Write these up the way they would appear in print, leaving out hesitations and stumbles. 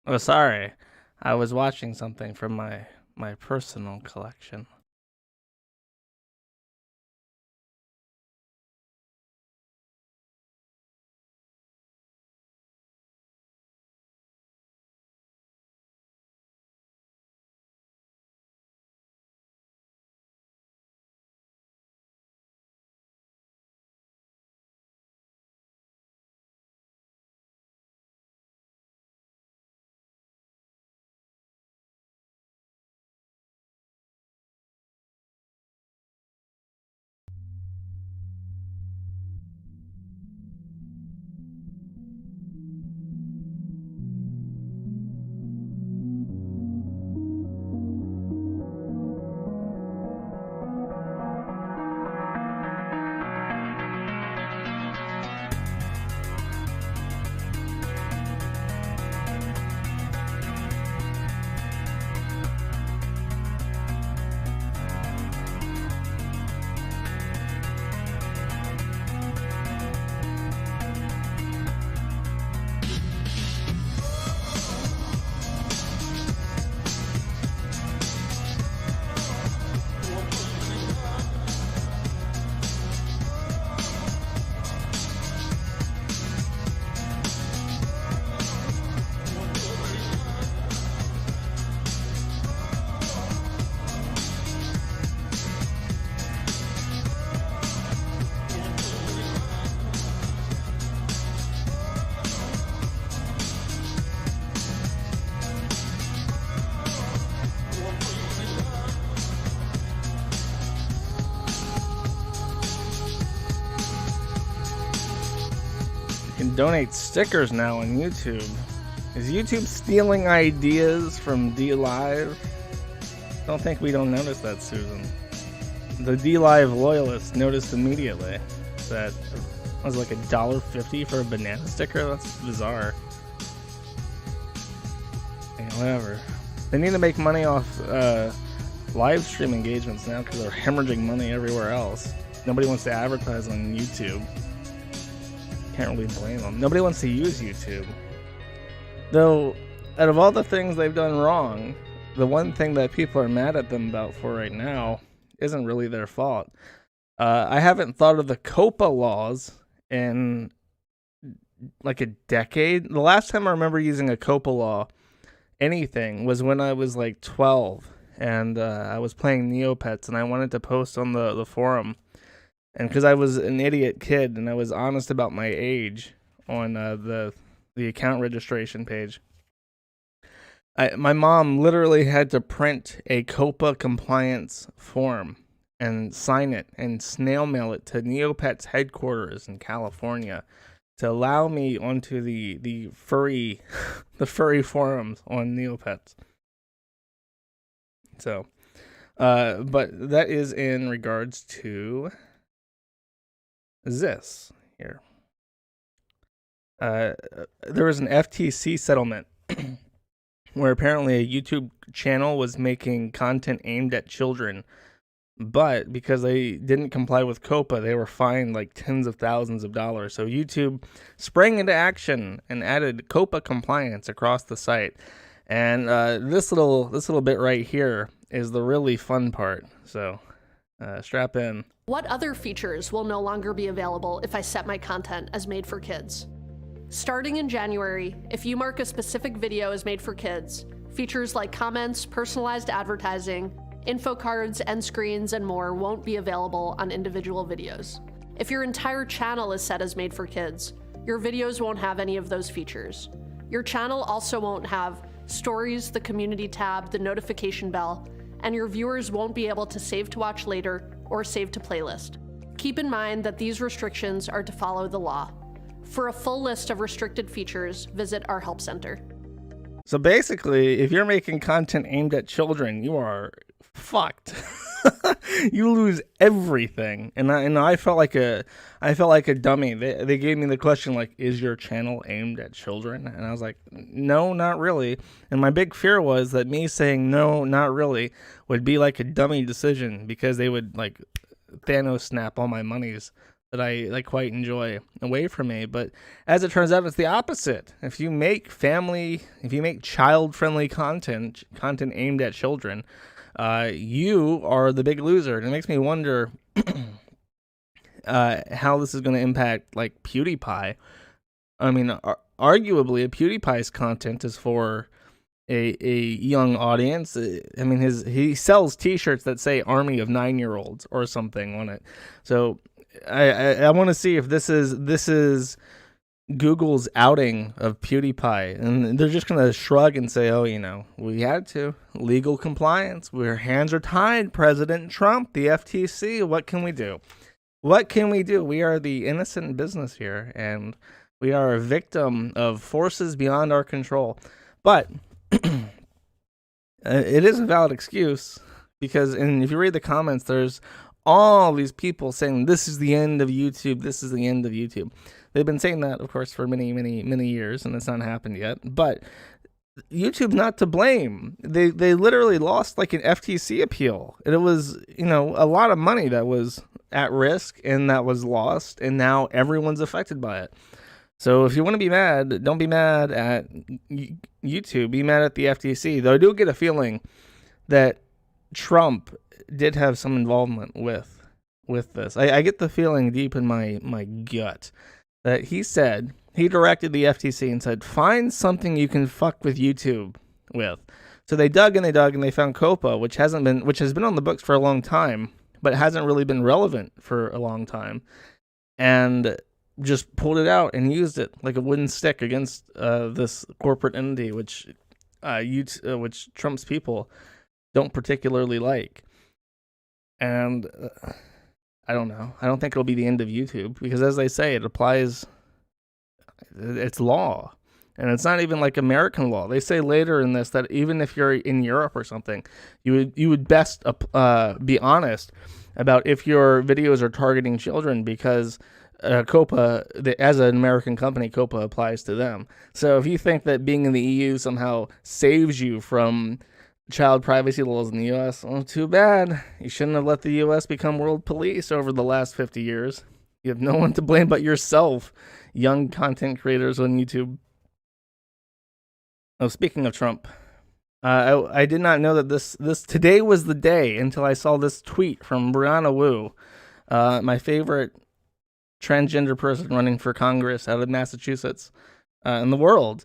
Oh, sorry. I was watching something from my personal collection. You can donate stickers now on YouTube. Is YouTube stealing ideas from D Live? Don't think we don't notice that, Susan. The D Live loyalists noticed immediately that it was like $1.50 for a banana sticker. That's bizarre. Yeah, whatever. They need to make money off live stream engagements now because they're hemorrhaging money everywhere else. Nobody wants to advertise on YouTube. Can't really blame them. Nobody wants to use YouTube. Though, out of all the things they've done wrong, the one thing that people are mad at them about for right now isn't really their fault. I haven't thought of the COPA laws in like a decade. The last time I remember using a COPA law, anything, was when I was like 12 and I was playing Neopets and I wanted to post on the forum. And because I was an idiot kid and I was honest about my age on the account registration page, my mom literally had to print a COPA compliance form and sign it and snail mail it to Neopets headquarters in California to allow me onto the furry the furry forums on Neopets. So, but that is in regards to this here. There was an FTC settlement where apparently a YouTube channel was making content aimed at children, but because they didn't comply with COPA, they were fined like tens of thousands of dollars. So YouTube sprang into action and added COPA compliance across the site. And this little bit right here is the really fun part. So strap in. What other features will no longer be available if I set my content as made for kids? Starting in January, if you mark a specific video as made for kids, features like comments, personalized advertising, info cards, end screens, and more won't be available on individual videos. If your entire channel is set as made for kids, your videos won't have any of those features. Your channel also won't have stories, the community tab, the notification bell, and your viewers won't be able to save to watch later or save to playlist. Keep in mind that these restrictions are to follow the law. For a full list of restricted features, visit our help center. So basically, if you're making content aimed at children, you are fucked. You lose everything. And I felt like a dummy. They gave me the question like, is your channel aimed at children? And I was like, no, not really. And my big fear was that me saying no, not really would be like a dummy decision because they would like Thanos snap all my monies that I quite enjoy away from me. But as it turns out, it's the opposite. If you make child-friendly content aimed at children, you are the big loser. And it makes me wonder how this is going to impact like PewDiePie. I mean, arguably, PewDiePie's content is for a young audience. I mean, he sells T-shirts that say "Army of 9-year-olds" or something on it. So I want to see if this is Google's outing of PewDiePie, and they're just gonna shrug and say, "Oh, we had to legal compliance. Our hands are tied, President Trump, the FTC. What can we do? What can we do? We are the innocent business here, and we are a victim of forces beyond our control." But it is a valid excuse, because if you read the comments, there's all these people saying this is the end of YouTube. This is the end of YouTube. They've been saying that, of course, for many, many, many years, and it's not happened yet. But YouTube's not to blame. They literally lost like an FTC appeal, and it was a lot of money that was at risk and that was lost, and now everyone's affected by it. So if you want to be mad, don't be mad at YouTube. Be mad at the FTC. Though I do get a feeling that Trump did have some involvement with this. I get the feeling deep in my gut that he directed the FTC and said, find something you can fuck with YouTube with. So they dug and they found COPA, which has been on the books for a long time, but hasn't really been relevant for a long time, and just pulled it out and used it like a wooden stick against this corporate entity, which Trump's people don't particularly like. And I don't know. I don't think it'll be the end of YouTube, because as they say, it's law. And it's not even like American law. They say later in this that even if you're in Europe or something, you would best be honest about if your videos are targeting children, because COPA, as an American company, COPA applies to them. So if you think that being in the EU somehow saves you from child privacy laws in the U.S., well, too bad. You shouldn't have let the U.S. become world police over the last 50 years. You have no one to blame but yourself, young content creators on YouTube. Oh, speaking of Trump, I did not know that this today was the day until I saw this tweet from Brianna Wu, my favorite transgender person running for Congress out of Massachusetts in the world.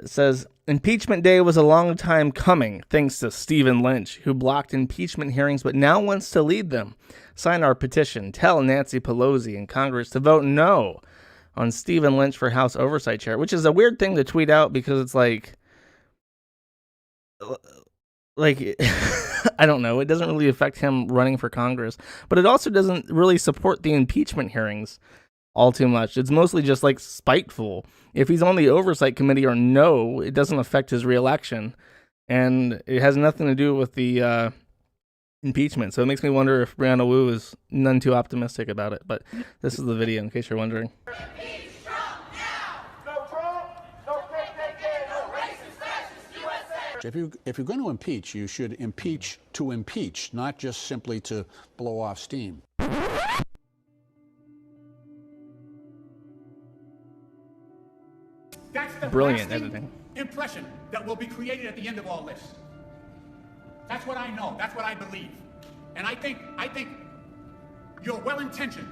Says, impeachment day was a long time coming, thanks to Stephen Lynch, who blocked impeachment hearings but now wants to lead them. Sign our petition. Tell Nancy Pelosi and Congress to vote no on Stephen Lynch for House Oversight Chair, which is a weird thing to tweet out, because it's like I don't know. It doesn't really affect him running for Congress, but it also doesn't really support the impeachment hearings all too much. It's mostly just like spiteful. If he's on the oversight committee or no, it doesn't affect his reelection, and it has nothing to do with the impeachment. So it makes me wonder if Brianna Wu is none too optimistic about it. But this is the video, in case you're wondering. If you're going to impeach, you should impeach to impeach, not just simply to blow off steam. That's the Brilliant editing impression that will be created at the end of all this. That's what I know. That's what I believe. And I think you're well-intentioned.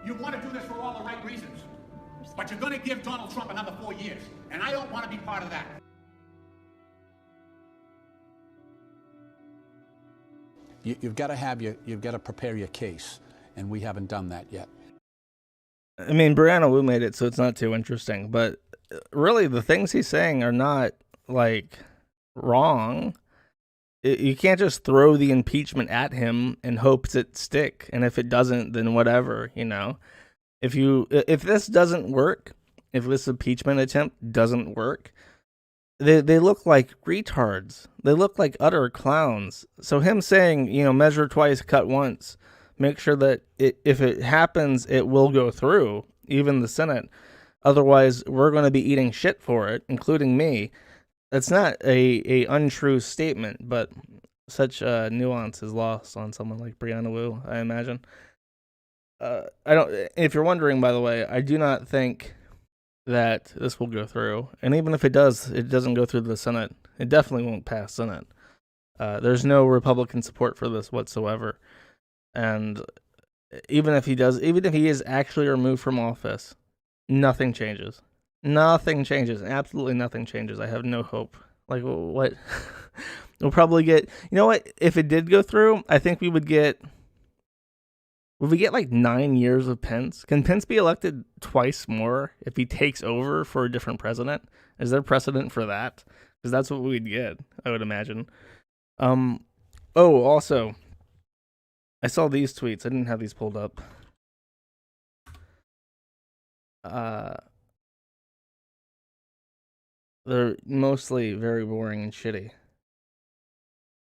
You want to do this for all the right reasons. But you're going to give Donald Trump another 4 years. And I don't want to be part of that. You've got to prepare your case, and we haven't done that yet. I mean, Brianna Wu made it so it's not too interesting, but really the things he's saying are not like wrong. You can't just throw the impeachment at him and hope it stick, and if it doesn't, then whatever, If this doesn't work, if this impeachment attempt doesn't work, they look like retards. They look like utter clowns. So him saying, measure twice, cut once, make sure that if it happens, it will go through, even the Senate. Otherwise, we're going to be eating shit for it, including me. That's not a untrue statement, but such nuance is lost on someone like Brianna Wu, I imagine. I don't. If you're wondering, by the way, I do not think that this will go through. And even if it does, it doesn't go through the Senate. It definitely won't pass Senate. There's no Republican support for this whatsoever. And even if he is actually removed from office, nothing changes. Nothing changes. Absolutely nothing changes. I have no hope. Like, what? We'll probably get... You know what? If it did go through, I think we would get... Would we get like 9 years of Pence? Can Pence be elected twice more if he takes over for a different president? Is there precedent for that? Because that's what we'd get, I would imagine. Also, I saw these tweets. I didn't have these pulled up. They're mostly very boring and shitty.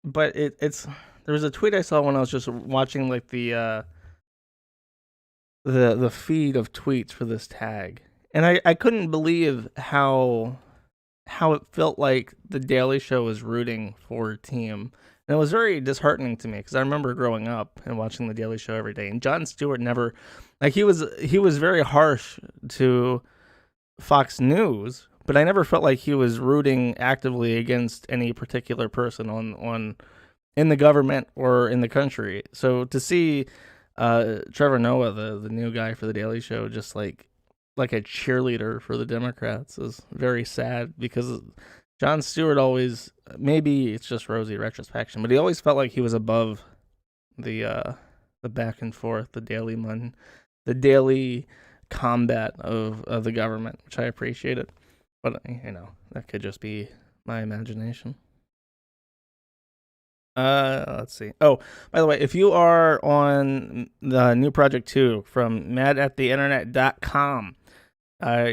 But it's there was a tweet I saw when I was just watching like the feed of tweets for this tag. And I couldn't believe how it felt like the Daily Show was rooting for a team. And it was very disheartening to me because I remember growing up and watching the Daily Show every day. And Jon Stewart never, like, he was very harsh to Fox News, but I never felt like he was rooting actively against any particular person on in the government or in the country. So to see Trevor Noah, the new guy for the Daily Show, just like a cheerleader for the Democrats is very sad because Jon Stewart always, maybe it's just rosy retrospection, but he always felt like he was above the back and forth, the daily combat of the government, which I appreciated. But, you know, that could just be my imagination. Let's see. Oh, by the way, if you are on the new Project 2 from madattheinternet.com,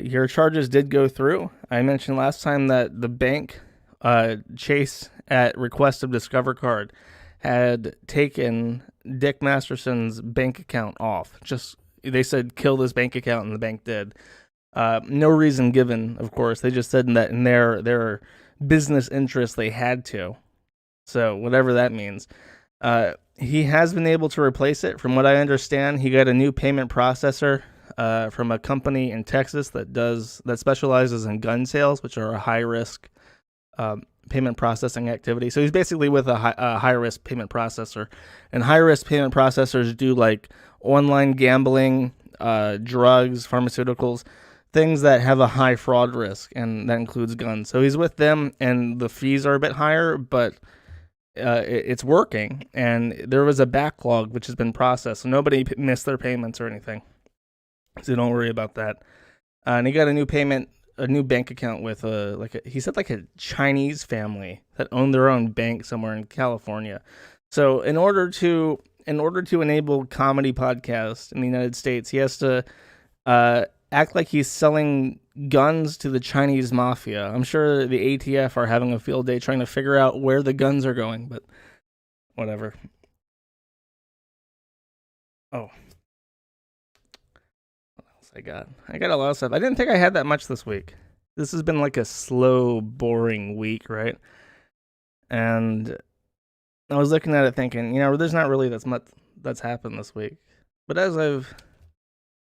your charges did go through. I mentioned last time that the bank, Chase, at request of Discover Card, had taken Dick Masterson's bank account off. Just, they said, kill this bank account, and the bank did. No reason given, of course. They just said that in their business interest, they had to. So whatever that means. He has been able to replace it. From what I understand, he got a new payment processor from a company in Texas that specializes in gun sales, which are a high risk payment processing activity. So he's basically with a high risk payment processor, and high risk payment processors do like online gambling, drugs, pharmaceuticals, things that have a high fraud risk, and that includes guns. So he's with them, and the fees are a bit higher, but it's working. And there was a backlog which has been processed, so nobody missed their payments or anything. So don't worry about that. And he got a new bank account with he said like a Chinese family that owned their own bank somewhere in California. So in order to enable comedy podcasts in the United States, he has to act like he's selling guns to the Chinese mafia. I'm sure the ATF are having a field day trying to figure out where the guns are going, but whatever. Oh. I got a lot of stuff. I didn't think I had that much this week. This has been like a slow, boring week, right? And I was looking at it thinking, you know, there's not really that much that's happened this week. But as I've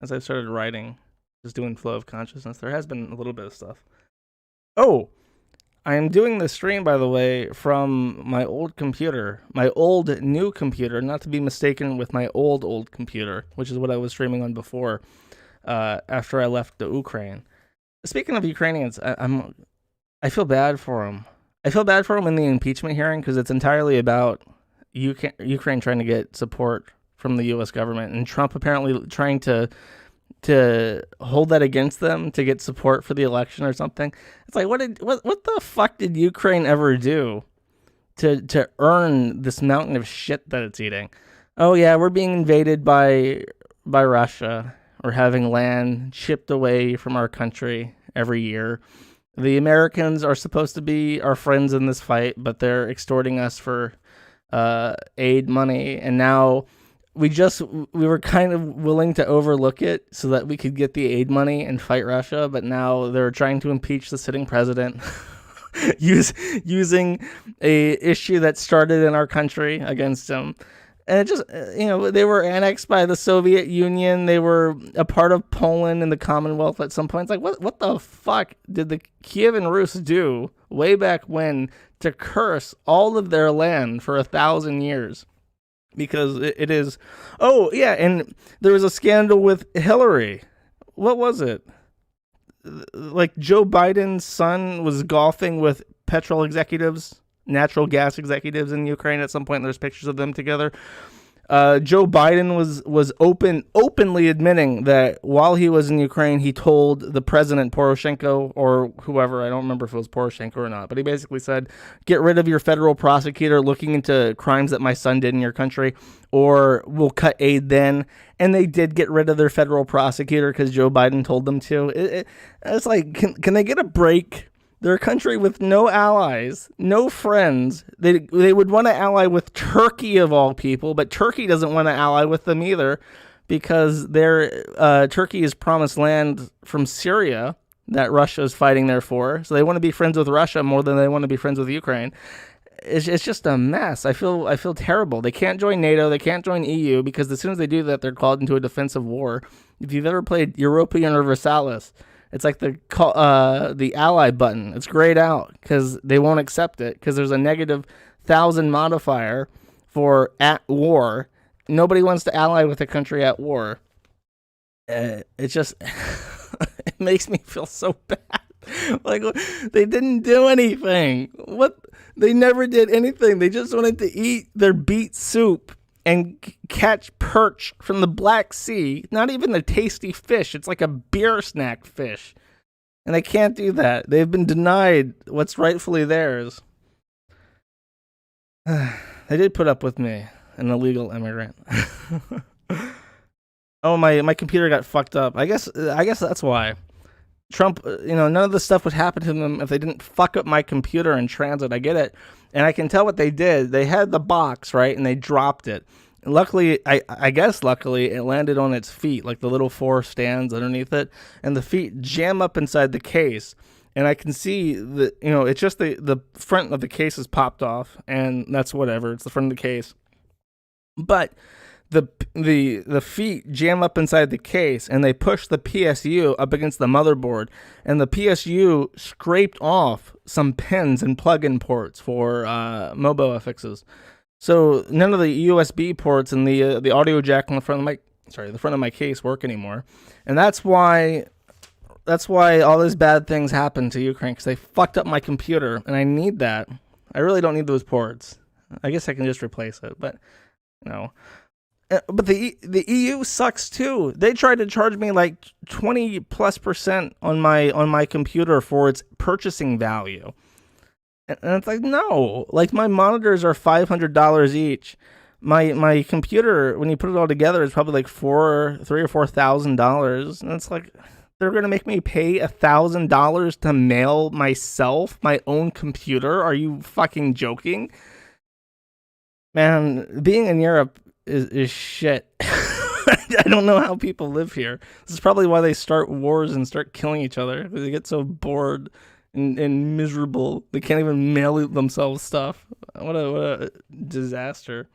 started writing, just doing flow of consciousness, there has been a little bit of stuff. Oh, I am doing the stream, by the way, from my old computer, my old new computer, not to be mistaken with my old computer, which is what I was streaming on before. After I left the Ukraine. Speaking of Ukrainians, I feel bad for them. I feel bad for them in the impeachment hearing because it's entirely about Ukraine trying to get support from the U.S. government, and Trump apparently trying to hold that against them to get support for the election or something. It's like, what the fuck did Ukraine ever do to earn this mountain of shit that it's eating? Oh yeah, we're being invaded by Russia. We're having land shipped away from our country every year. The Americans are supposed to be our friends in this fight, but they're extorting us for aid money. And now we were kind of willing to overlook it so that we could get the aid money and fight Russia. But now they're trying to impeach the sitting president using a issue that started in our country against him. And it just, they were annexed by the Soviet Union. They were a part of Poland and the Commonwealth at some point. It's like, what the fuck did the Kievan Rus do way back when to curse all of their land for 1,000 years? Because it is, oh yeah, and there was a scandal with Hillary. What was it? Like Joe Biden's son was golfing with petrol executives, natural gas executives in Ukraine at some point. There's pictures of them together. Joe Biden was openly admitting that while he was in Ukraine, he told the president Poroshenko or whoever, I don't remember if it was Poroshenko or not, but he basically said, get rid of your federal prosecutor looking into crimes that my son did in your country, or we'll cut aid then. And they did get rid of their federal prosecutor because Joe Biden told them to. It's like, can they get a break? They're a country with no allies, no friends. They would want to ally with Turkey of all people, but Turkey doesn't want to ally with them either because Turkey is promised land from Syria that Russia is fighting there for. So they want to be friends with Russia more than they want to be friends with Ukraine. It's just a mess. I feel terrible. They can't join NATO. They can't join EU because as soon as they do that, they're called into a defensive war. If you've ever played Europa Universalis, it's like the ally button. It's grayed out because they won't accept it because there's a -1,000 modifier for at war. Nobody wants to ally with a country at war. It just it makes me feel so bad. Like they didn't do anything. They never did anything. They just wanted to eat their beet soup and catch perch from the Black Sea. Not even a tasty fish. It's like a beer snack fish. And they can't do that. They've been denied what's rightfully theirs. They did put up with me, an illegal immigrant. Oh, my computer got fucked up. I guess that's why. Trump, none of this stuff would happen to them if they didn't fuck up my computer in transit. I get it. And I can tell what they did. They had the box, right? And they dropped it. And luckily, I guess luckily, it landed on its feet, like the little 4 stands underneath it. And the feet jam up inside the case. And I can see that, it's just the front of the case is popped off. And that's whatever. It's the front of the case. But the feet jam up inside the case and they push the PSU up against the motherboard, and the PSU scraped off some pins and plug-in ports for Mobo fixes. So none of the USB ports and the audio jack on the front of my case work anymore, and that's why all these bad things happen to Ukraine, because they fucked up my computer, and I need that. I really don't need those ports. I guess I can just replace it, but no. But the EU sucks too. They tried to charge me like 20+% on my computer for its purchasing value, and it's like, no. Like, my monitors are $500 each. My computer, when you put it all together, is probably like $3,000 or $4,000, and it's like they're gonna make me pay $1,000 to mail myself my own computer. Are you fucking joking, man? Being in Europe is shit. I don't know how people live here. This is probably why they start wars and start killing each other, because they get so bored and miserable they can't even mail themselves stuff. What a disaster.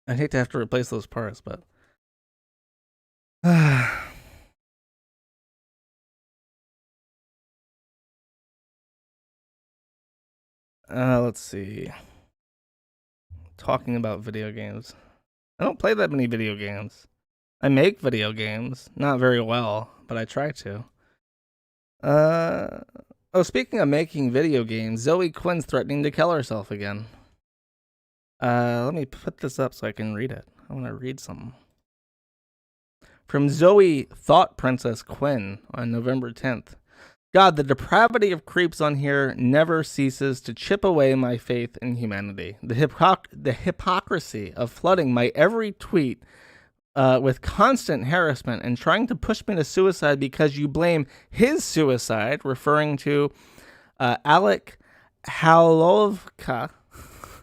I'd hate to have to replace those parts, but let's see. Talking about video games. I don't play that many video games. I make video games. Not very well, but I try to. Speaking of making video games, Zoe Quinn's threatening to kill herself again. Let me put this up so I can read it. I want to read something. From Zoe Thought Princess Quinn on November 10th. God, the depravity of creeps on here never ceases to chip away my faith in humanity. The hypocrisy of flooding my every tweet with constant harassment and trying to push me to suicide because you blame his suicide, referring to Alec Halovka,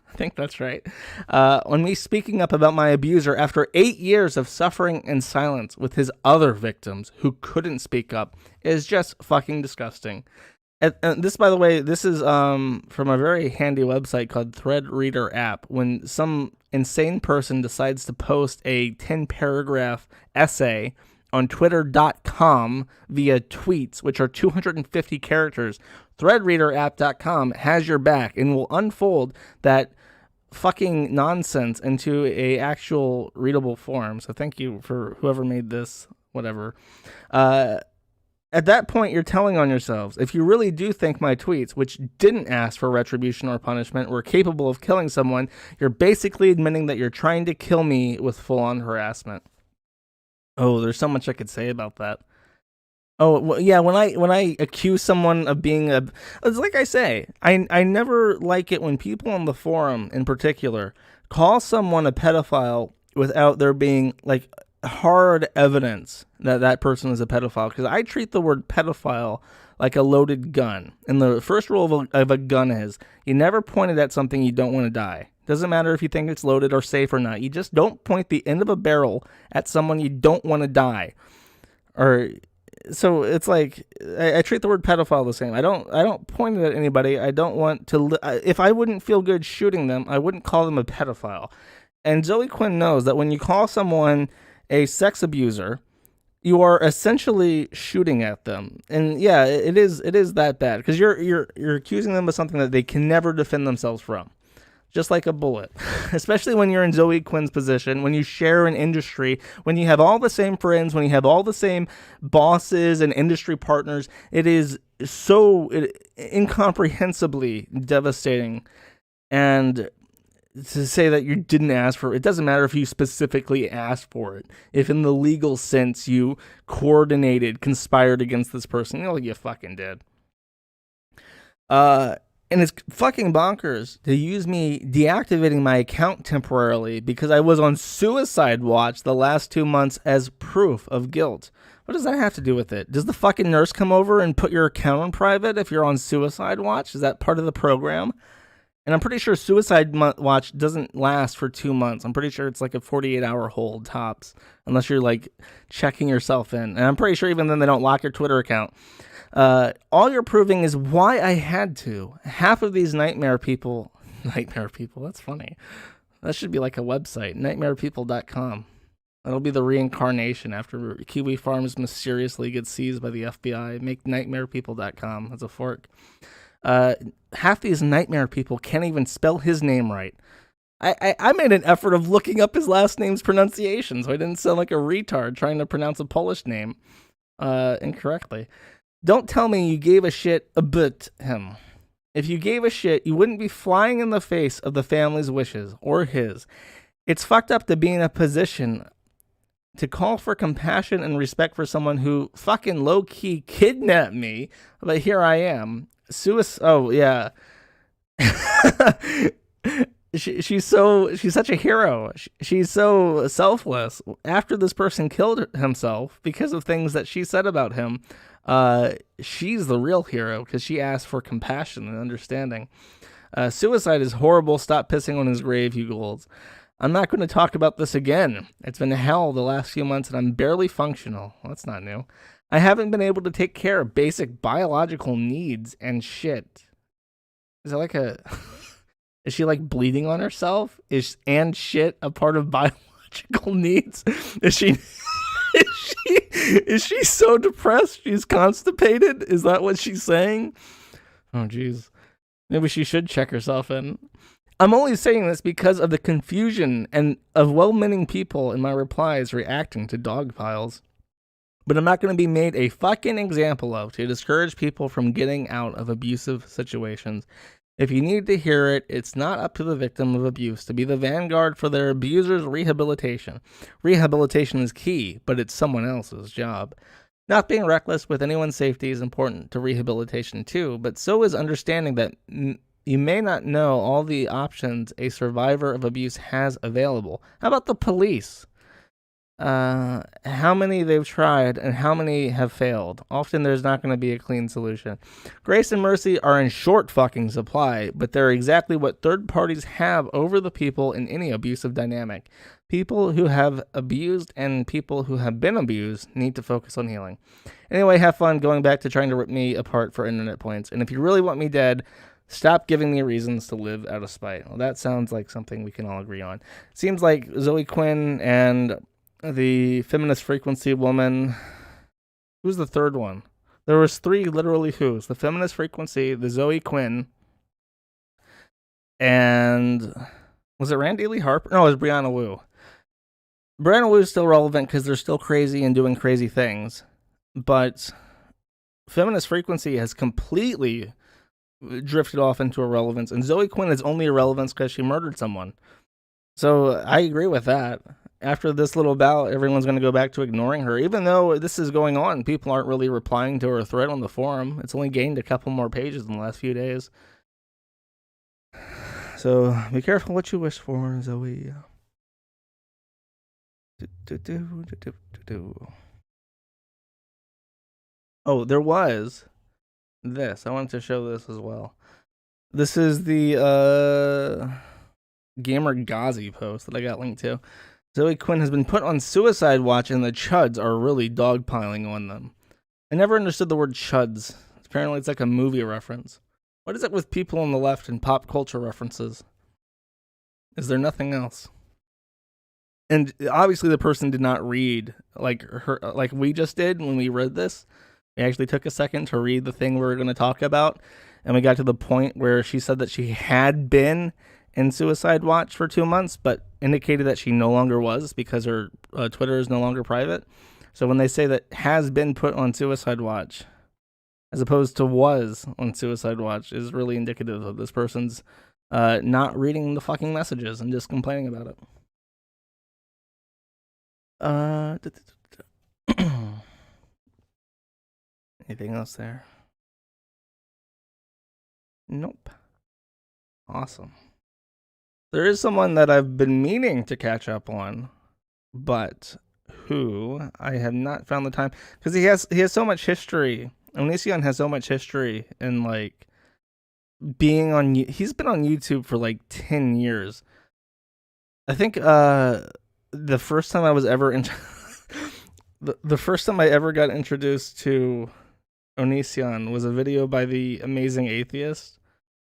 I think that's right, on me speaking up about my abuser after 8 years of suffering in silence with his other victims who couldn't speak up, is just fucking disgusting. And this, by the way, this is from a very handy website called Thread Reader app. When some insane person decides to post a 10-paragraph essay on twitter.com via tweets, which are 250 characters, threadreaderapp.com has your back and will unfold that fucking nonsense into a actual readable form. So thank you for whoever made this, whatever. At that point, you're telling on yourselves. If you really do think my tweets, which didn't ask for retribution or punishment, were capable of killing someone, you're basically admitting that you're trying to kill me with full-on harassment. Oh, there's so much I could say about that. Oh, well, yeah, when I accuse someone of being it's like I say, I never like it when people on the forum in particular call someone a pedophile without there being like hard evidence that that person is a pedophile, because I treat the word pedophile like a loaded gun. And the first rule of a gun is you never point it at something you don't want to die. Doesn't matter if you think it's loaded or safe or not. You just don't point the end of a barrel at someone you don't want to die. Or so it's like I treat the word pedophile the same. I don't point it at anybody. I don't want to. If I wouldn't feel good shooting them, I wouldn't call them a pedophile. And Zoe Quinn knows that when you call someone a sex abuser, you are essentially shooting at them. And yeah, it is that bad, because you're accusing them of something that they can never defend themselves from. Just like a bullet, especially when you're in Zoe Quinn's position, when you share an industry, when you have all the same friends, when you have all the same bosses and industry partners. It is so incomprehensibly devastating. And to say that you didn't ask for it, doesn't matter if you specifically asked for it. If in the legal sense you conspired against this person, you fucking did. And it's fucking bonkers to use me deactivating my account temporarily because I was on suicide watch the last 2 months as proof of guilt. What does that have to do with it? Does the fucking nurse come over and put your account on private if you're on suicide watch? Is that part of the program? And I'm pretty sure suicide watch doesn't last for 2 months. I'm pretty sure it's like a 48-hour hold tops, unless you're like checking yourself in. And I'm pretty sure even then they don't lock your Twitter account. All you're proving is why I had to. Half of these nightmare people, that's funny. That should be like a website, nightmarepeople.com. That'll be the reincarnation after Kiwi Farms mysteriously gets seized by the FBI. Make nightmarepeople.com as a fork. Half these nightmare people can't even spell his name right. I made an effort of looking up his last name's pronunciation, so I didn't sound like a retard trying to pronounce a Polish name incorrectly. Don't tell me you gave a shit about him. If you gave a shit, you wouldn't be flying in the face of the family's wishes, or his. It's fucked up to be in a position to call for compassion and respect for someone who fucking low-key kidnapped me, but here I am. Oh, yeah. She's such a hero. She's so selfless. After this person killed himself because of things that she said about him, she's the real hero because she asked for compassion and understanding. Suicide is horrible. Stop pissing on his grave, you ghouls. I'm not going to talk about this again. It's been hell the last few months and I'm barely functional. Well, that's not new. I haven't been able to take care of basic biological needs and shit. Is it like a... Is she like bleeding on herself? Is shit a part of biological needs? Is she so depressed she's constipated? Is that what she's saying? Oh jeez. Maybe she should check herself in. I'm only saying this because of the confusion and of well-meaning people in my replies reacting to dog piles. But I'm not going to be made a fucking example of to discourage people from getting out of abusive situations. If you need to hear it, it's not up to the victim of abuse to be the vanguard for their abuser's rehabilitation. Rehabilitation is key, but it's someone else's job. Not being reckless with anyone's safety is important to rehabilitation too, but so is understanding that you may not know all the options a survivor of abuse has available. How about the police? how many they've tried and how many have failed. Often there's not going to be a clean solution. Grace and mercy are in short fucking supply, but they're exactly what third parties have over the people in any abusive dynamic. People who have abused and people who have been abused need to focus on healing. Anyway, have fun going back to trying to rip me apart for internet points. And if you really want me dead, stop giving me reasons to live out of spite. Well, that sounds like something we can all agree on. Seems like Zoe Quinn and the feminist frequency woman. Who's the third one? There was 3 literally who's. The feminist frequency, the Zoe Quinn, and was it Randy Lee Harper? No, it was Brianna Wu. Brianna Wu is still relevant because they're still crazy and doing crazy things. But feminist frequency has completely drifted off into irrelevance. And Zoe Quinn is only irrelevance because she murdered someone. So I agree with that. After this little bout, everyone's going to go back to ignoring her. Even though this is going on, people aren't really replying to her thread on the forum. It's only gained a couple more pages in the last few days. So be careful what you wish for, Zoe. Oh, there was this. I wanted to show this as well. This is the Gamer Ghazi post that I got linked to. Zoe Quinn has been put on suicide watch and the chuds are really dogpiling on them. I never understood the word chuds. Apparently it's like a movie reference. What is it with people on the left and pop culture references? Is there nothing else? And obviously the person did not read like we just did when we read this. We actually took a second to read the thing we were going to talk about, and we got to the point where she said that she had been in suicide watch for 2 months, but indicated that she no longer was because her Twitter is no longer private. So when they say that has been put on suicide watch, as opposed to was on suicide watch, is really indicative of this person's not reading the fucking messages and just complaining about it. Anything else there? Nope. Awesome. There is someone that I've been meaning to catch up on, but who I have not found the time, because he has so much history. Onision has so much history in like being on. He's been on YouTube for like 10 years. I think the first time I was ever the first time I ever got introduced to Onision was a video by the Amazing Atheist,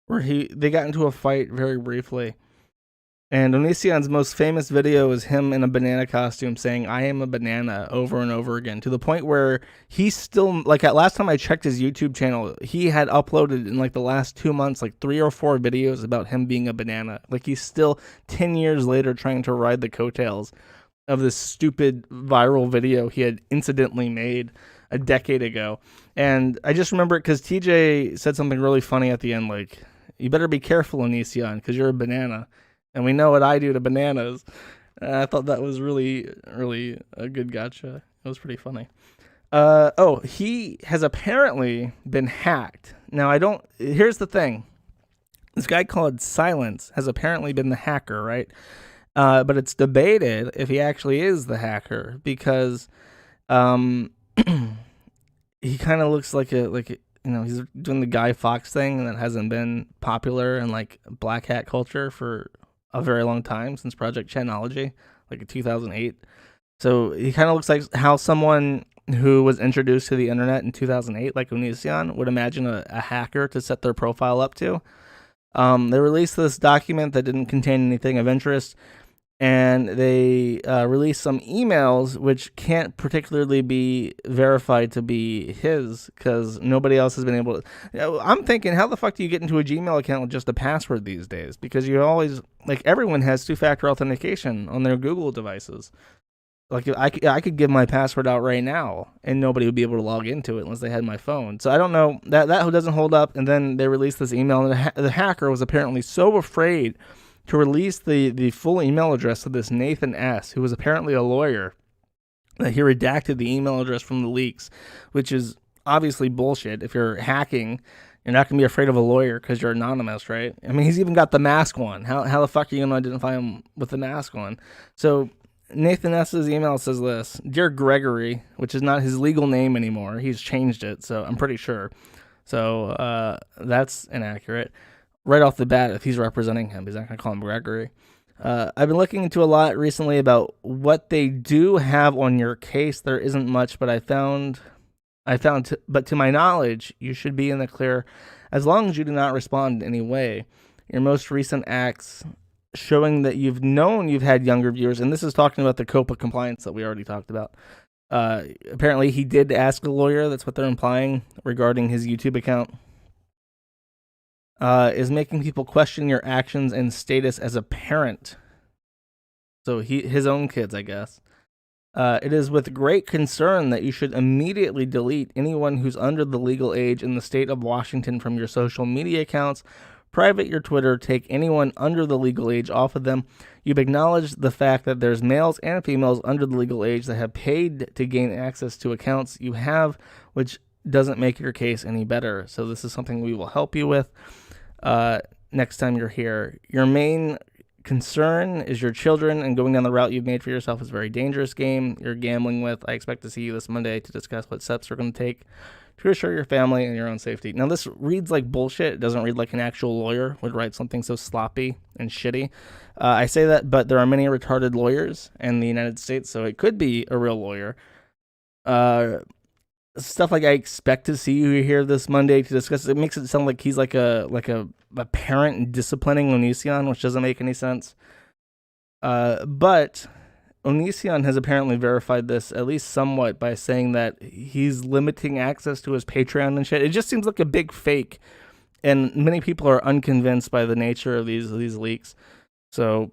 where they got into a fight very briefly. And Onision's most famous video is him in a banana costume saying, "I am a banana," over and over again, to the point where he's still, like, at last time I checked his YouTube channel, he had uploaded in like the last 2 months, like 3 or 4 videos about him being a banana. Like, he's still 10 years later trying to ride the coattails of this stupid viral video he had incidentally made a decade ago. And I just remember it because TJ said something really funny at the end, like, "You better be careful, Onision, because you're a banana. And we know what I do to bananas." I thought that was really, really a good gotcha. It was pretty funny. He has apparently been hacked. Now, here's the thing. This guy called Silence has apparently been the hacker, right? But it's debated if he actually is the hacker, because he kind of looks like he's doing the Guy Fawkes thing that hasn't been popular in like black hat culture for a very long time, since Project Chanology, like in 2008. So he kind of looks like how someone who was introduced to the internet in 2008, like Onision, would imagine a hacker to set their profile up to. They released this document that didn't contain anything of interest, and they released some emails which can't particularly be verified to be his, because nobody else has been able to. I'm thinking, how the fuck do you get into a Gmail account with just a password these days? Because you always, like, everyone has 2-factor authentication on their Google devices. Like, I could give my password out right now, and nobody would be able to log into it unless they had my phone. So I don't know, that doesn't hold up. And then they released this email, and the hacker was apparently so afraid to release the full email address of this Nathan S., who was apparently a lawyer, that he redacted the email address from the leaks, which is obviously bullshit. If you're hacking, you're not going to be afraid of a lawyer because you're anonymous, right? I mean, he's even got the mask on. How the fuck are you going to identify him with the mask on? So Nathan S.'s email says this: Dear Gregory, which is not his legal name anymore. He's changed it, so I'm pretty sure. So that's inaccurate. Right off the bat, if he's representing him, he's not going to call him Gregory. I've been looking into a lot recently about what they do have on your case. There isn't much, but but to my knowledge, you should be in the clear as long as you do not respond in any way. Your most recent acts showing that you've had younger viewers, and this is talking about the COPA compliance that we already talked about. Apparently, he did ask a lawyer. That's what they're implying regarding his YouTube account. Is making people question your actions and status as a parent. So his own kids, I guess. It is with great concern that you should immediately delete anyone who's under the legal age in the state of Washington from your social media accounts. Private your Twitter, take anyone under the legal age off of them. You've acknowledged the fact that there's males and females under the legal age that have paid to gain access to accounts you have, which doesn't make your case any better. So this is something we will help you with next time you're here. Your main concern is your children, and going down the route you've made for yourself is a very dangerous game you're gambling with. I expect to see you this Monday to discuss what steps we're going to take to assure your family and your own safety. Now, this reads like bullshit. It doesn't read like an actual lawyer would write something so sloppy and shitty. I say that, but there are many retarded lawyers in the United States, so it could be a real lawyer. Stuff like I expect to see you here this Monday to discuss. It makes it sound like he's like a parent disciplining Onision, which doesn't make any sense. But Onision has apparently verified this at least somewhat by saying that he's limiting access to his Patreon and shit. It just seems like a big fake, and many people are unconvinced by the nature of these leaks. So,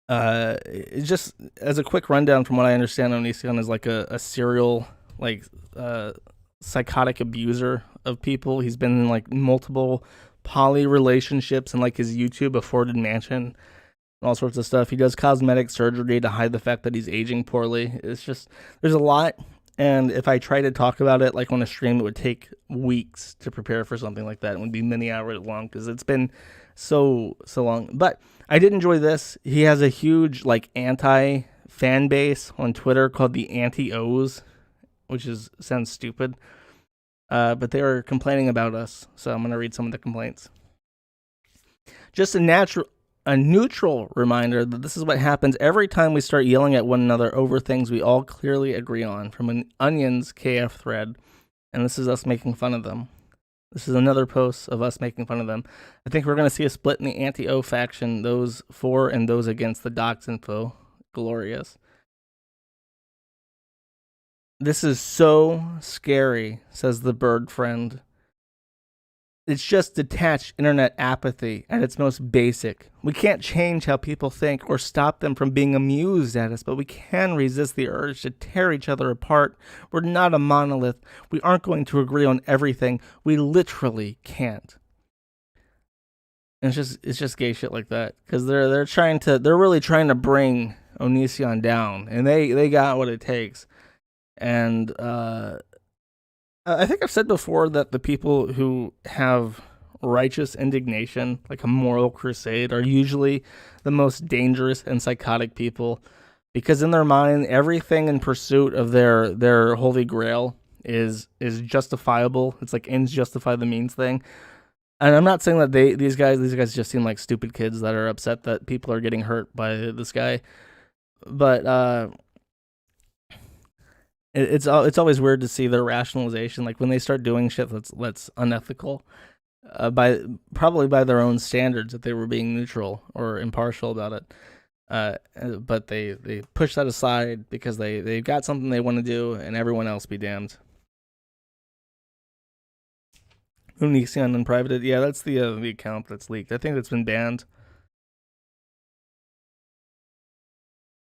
just as a quick rundown, from what I understand, Onision is like a serial psychotic abuser of people. He's been in like multiple poly relationships and like his YouTube afforded mansion and all sorts of stuff. He does cosmetic surgery to hide the fact that he's aging poorly. It's just, there's a lot, and if I try to talk about it like on a stream, it would take weeks to prepare for something like that. It would be many hours long because it's been so long. But I did enjoy this. He has a huge like anti fan base on Twitter called the Anti-O's, which sounds stupid. But they were complaining about us, so I'm going to read some of the complaints. Just a neutral reminder that this is what happens every time we start yelling at one another over things we all clearly agree on, from an Onion's KF thread, and this is us making fun of them. This is another post of us making fun of them. I think we're going to see a split in the anti-O faction, those for and those against the docs info. Glorious. This is so scary, says the bird friend. It's just detached internet apathy at its most basic. We can't change how people think or stop them from being amused at us, but we can resist the urge to tear each other apart. We're not a monolith. We aren't going to agree on everything. We literally can't. And it's just gay shit like that, because they're really trying to bring Onision down, and they got what it takes. And I think I've said before that the people who have righteous indignation, like a moral crusade, are usually the most dangerous and psychotic people, because in their mind, everything in pursuit of their holy grail is justifiable. It's like ends justify the means thing. And I'm not saying that these guys just seem like stupid kids that are upset that people are getting hurt by this guy, but it's always weird to see their rationalization, like when they start doing shit that's unethical, probably by their own standards, that they were being neutral or impartial about it. But they push that aside because they've got something they want to do, and everyone else be damned. Onision unprivated. Yeah, that's the account that's leaked. I think that's been banned.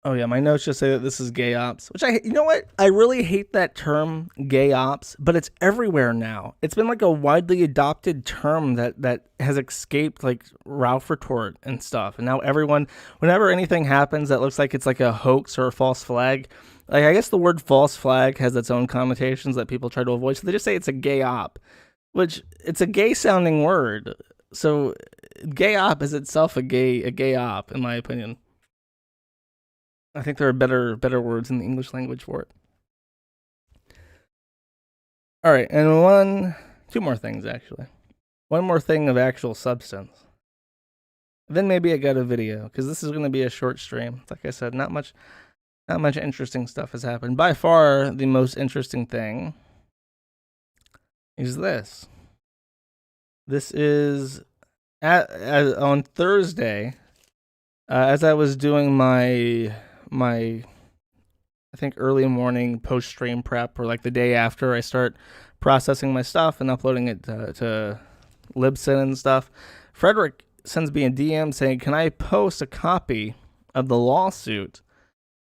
Oh yeah, my notes just say that this is gay ops, which you know what? I really hate that term, gay ops, but it's everywhere now. It's been like a widely adopted term that has escaped like Ralph Retort and stuff. And now everyone, whenever anything happens that looks like it's like a hoax or a false flag, like I guess the word false flag has its own connotations that people try to avoid. So they just say it's a gay op, which it's a gay sounding word. So gay op is itself a gay op, in my opinion. I think there are better words in the English language for it. All right, and two more things actually. One more thing of actual substance. Then maybe I got a video, because this is going to be a short stream. Like I said, not much interesting stuff has happened. By far, the most interesting thing is this. This is on Thursday, as I was doing my I think early morning post stream prep, or like the day after I start processing my stuff and uploading it to Libsyn and stuff. Frederick sends me a DM saying, "Can I post a copy of the lawsuit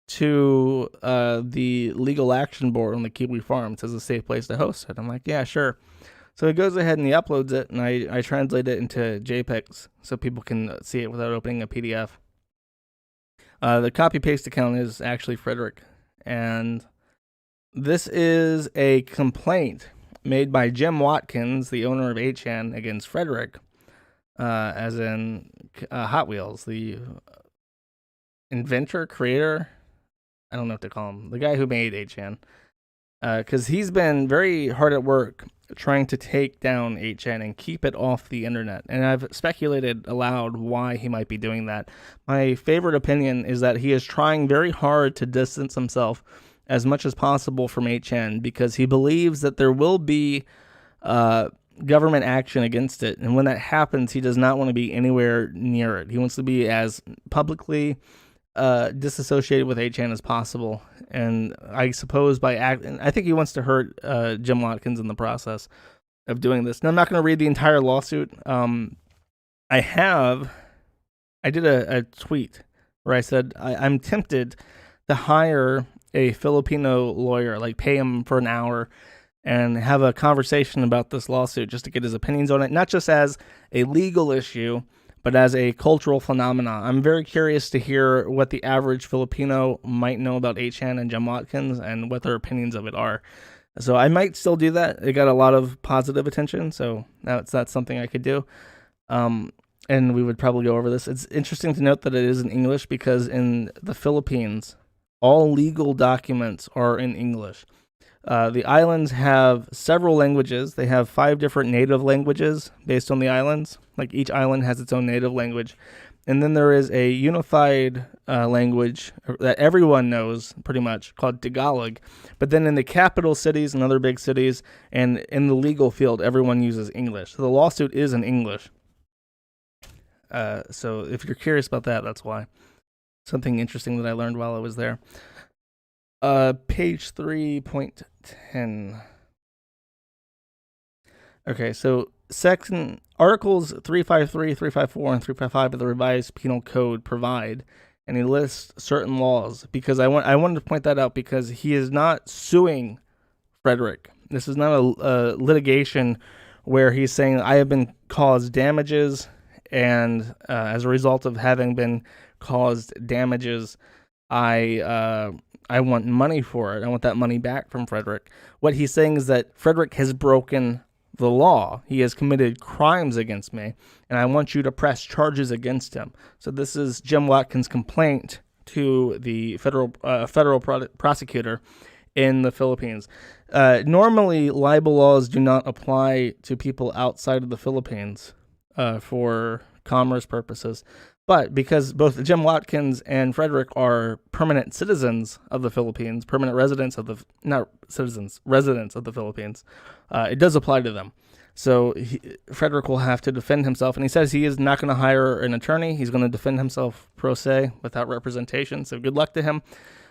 to the Legal Action Board on the Kiwi Farms as a safe place to host it?" I'm like, "Yeah, sure." So he goes ahead and he uploads it, and I translate it into JPEGs so people can see it without opening a PDF. The copy-paste account is actually Frederick, and this is a complaint made by Jim Watkins, the owner of 8chan, against Frederick, as in Hot Wheels, the inventor, creator, I don't know what to call him, the guy who made 8chan, because he's been very hard at work trying to take down 8chan and keep it off the internet. And I've speculated aloud why he might be doing that. My favorite opinion is that he is trying very hard to distance himself as much as possible from 8chan, because he believes that there will be government action against it. And when that happens, he does not want to be anywhere near it. He wants to be as publicly disassociated with 8chan as possible. And I suppose I think he wants to hurt Jim Watkins in the process of doing this. Now, I'm not going to read the entire lawsuit. I did a tweet where I said I'm tempted to hire a Filipino lawyer, like pay him for an hour and have a conversation about this lawsuit just to get his opinions on it, not just as a legal issue, but as a cultural phenomenon. I'm very curious to hear what the average Filipino might know about 8chan and Jim Watkins and what their opinions of it are. So I might still do that. It got a lot of positive attention, so that's something I could do. And we would probably go over this. It's interesting to note that it is in English, because in the Philippines, all legal documents are in English. The islands have several languages. They have 5 different native languages based on the islands. Like, each island has its own native language. And then there is a unified language that everyone knows, pretty much, called Tagalog. But then in the capital cities and other big cities, and in the legal field, everyone uses English. So the lawsuit is in English. So if you're curious about that, that's why. Something interesting that I learned while I was there. Page 3.10. Okay, so Articles 353, 354, and 355 of the Revised Penal Code provide, and he lists certain laws, because I wanted to point that out, because he is not suing Frederick. This is not a litigation where he's saying, I have been caused damages, and as a result of having been caused damages, I want money for it. I want that money back from Frederick. What he's saying is that Frederick has broken the law. He has committed crimes against me, and I want you to press charges against him. So this is Jim Watkins' complaint to the federal prosecutor in the Philippines. Normally, libel laws do not apply to people outside of the Philippines for commerce purposes. But because both Jim Watkins and Frederick are permanent citizens of the Philippines, permanent residents of residents of the Philippines, it does apply to them. So Frederick will have to defend himself, and he says he is not going to hire an attorney. He's going to defend himself pro se without representation, so good luck to him.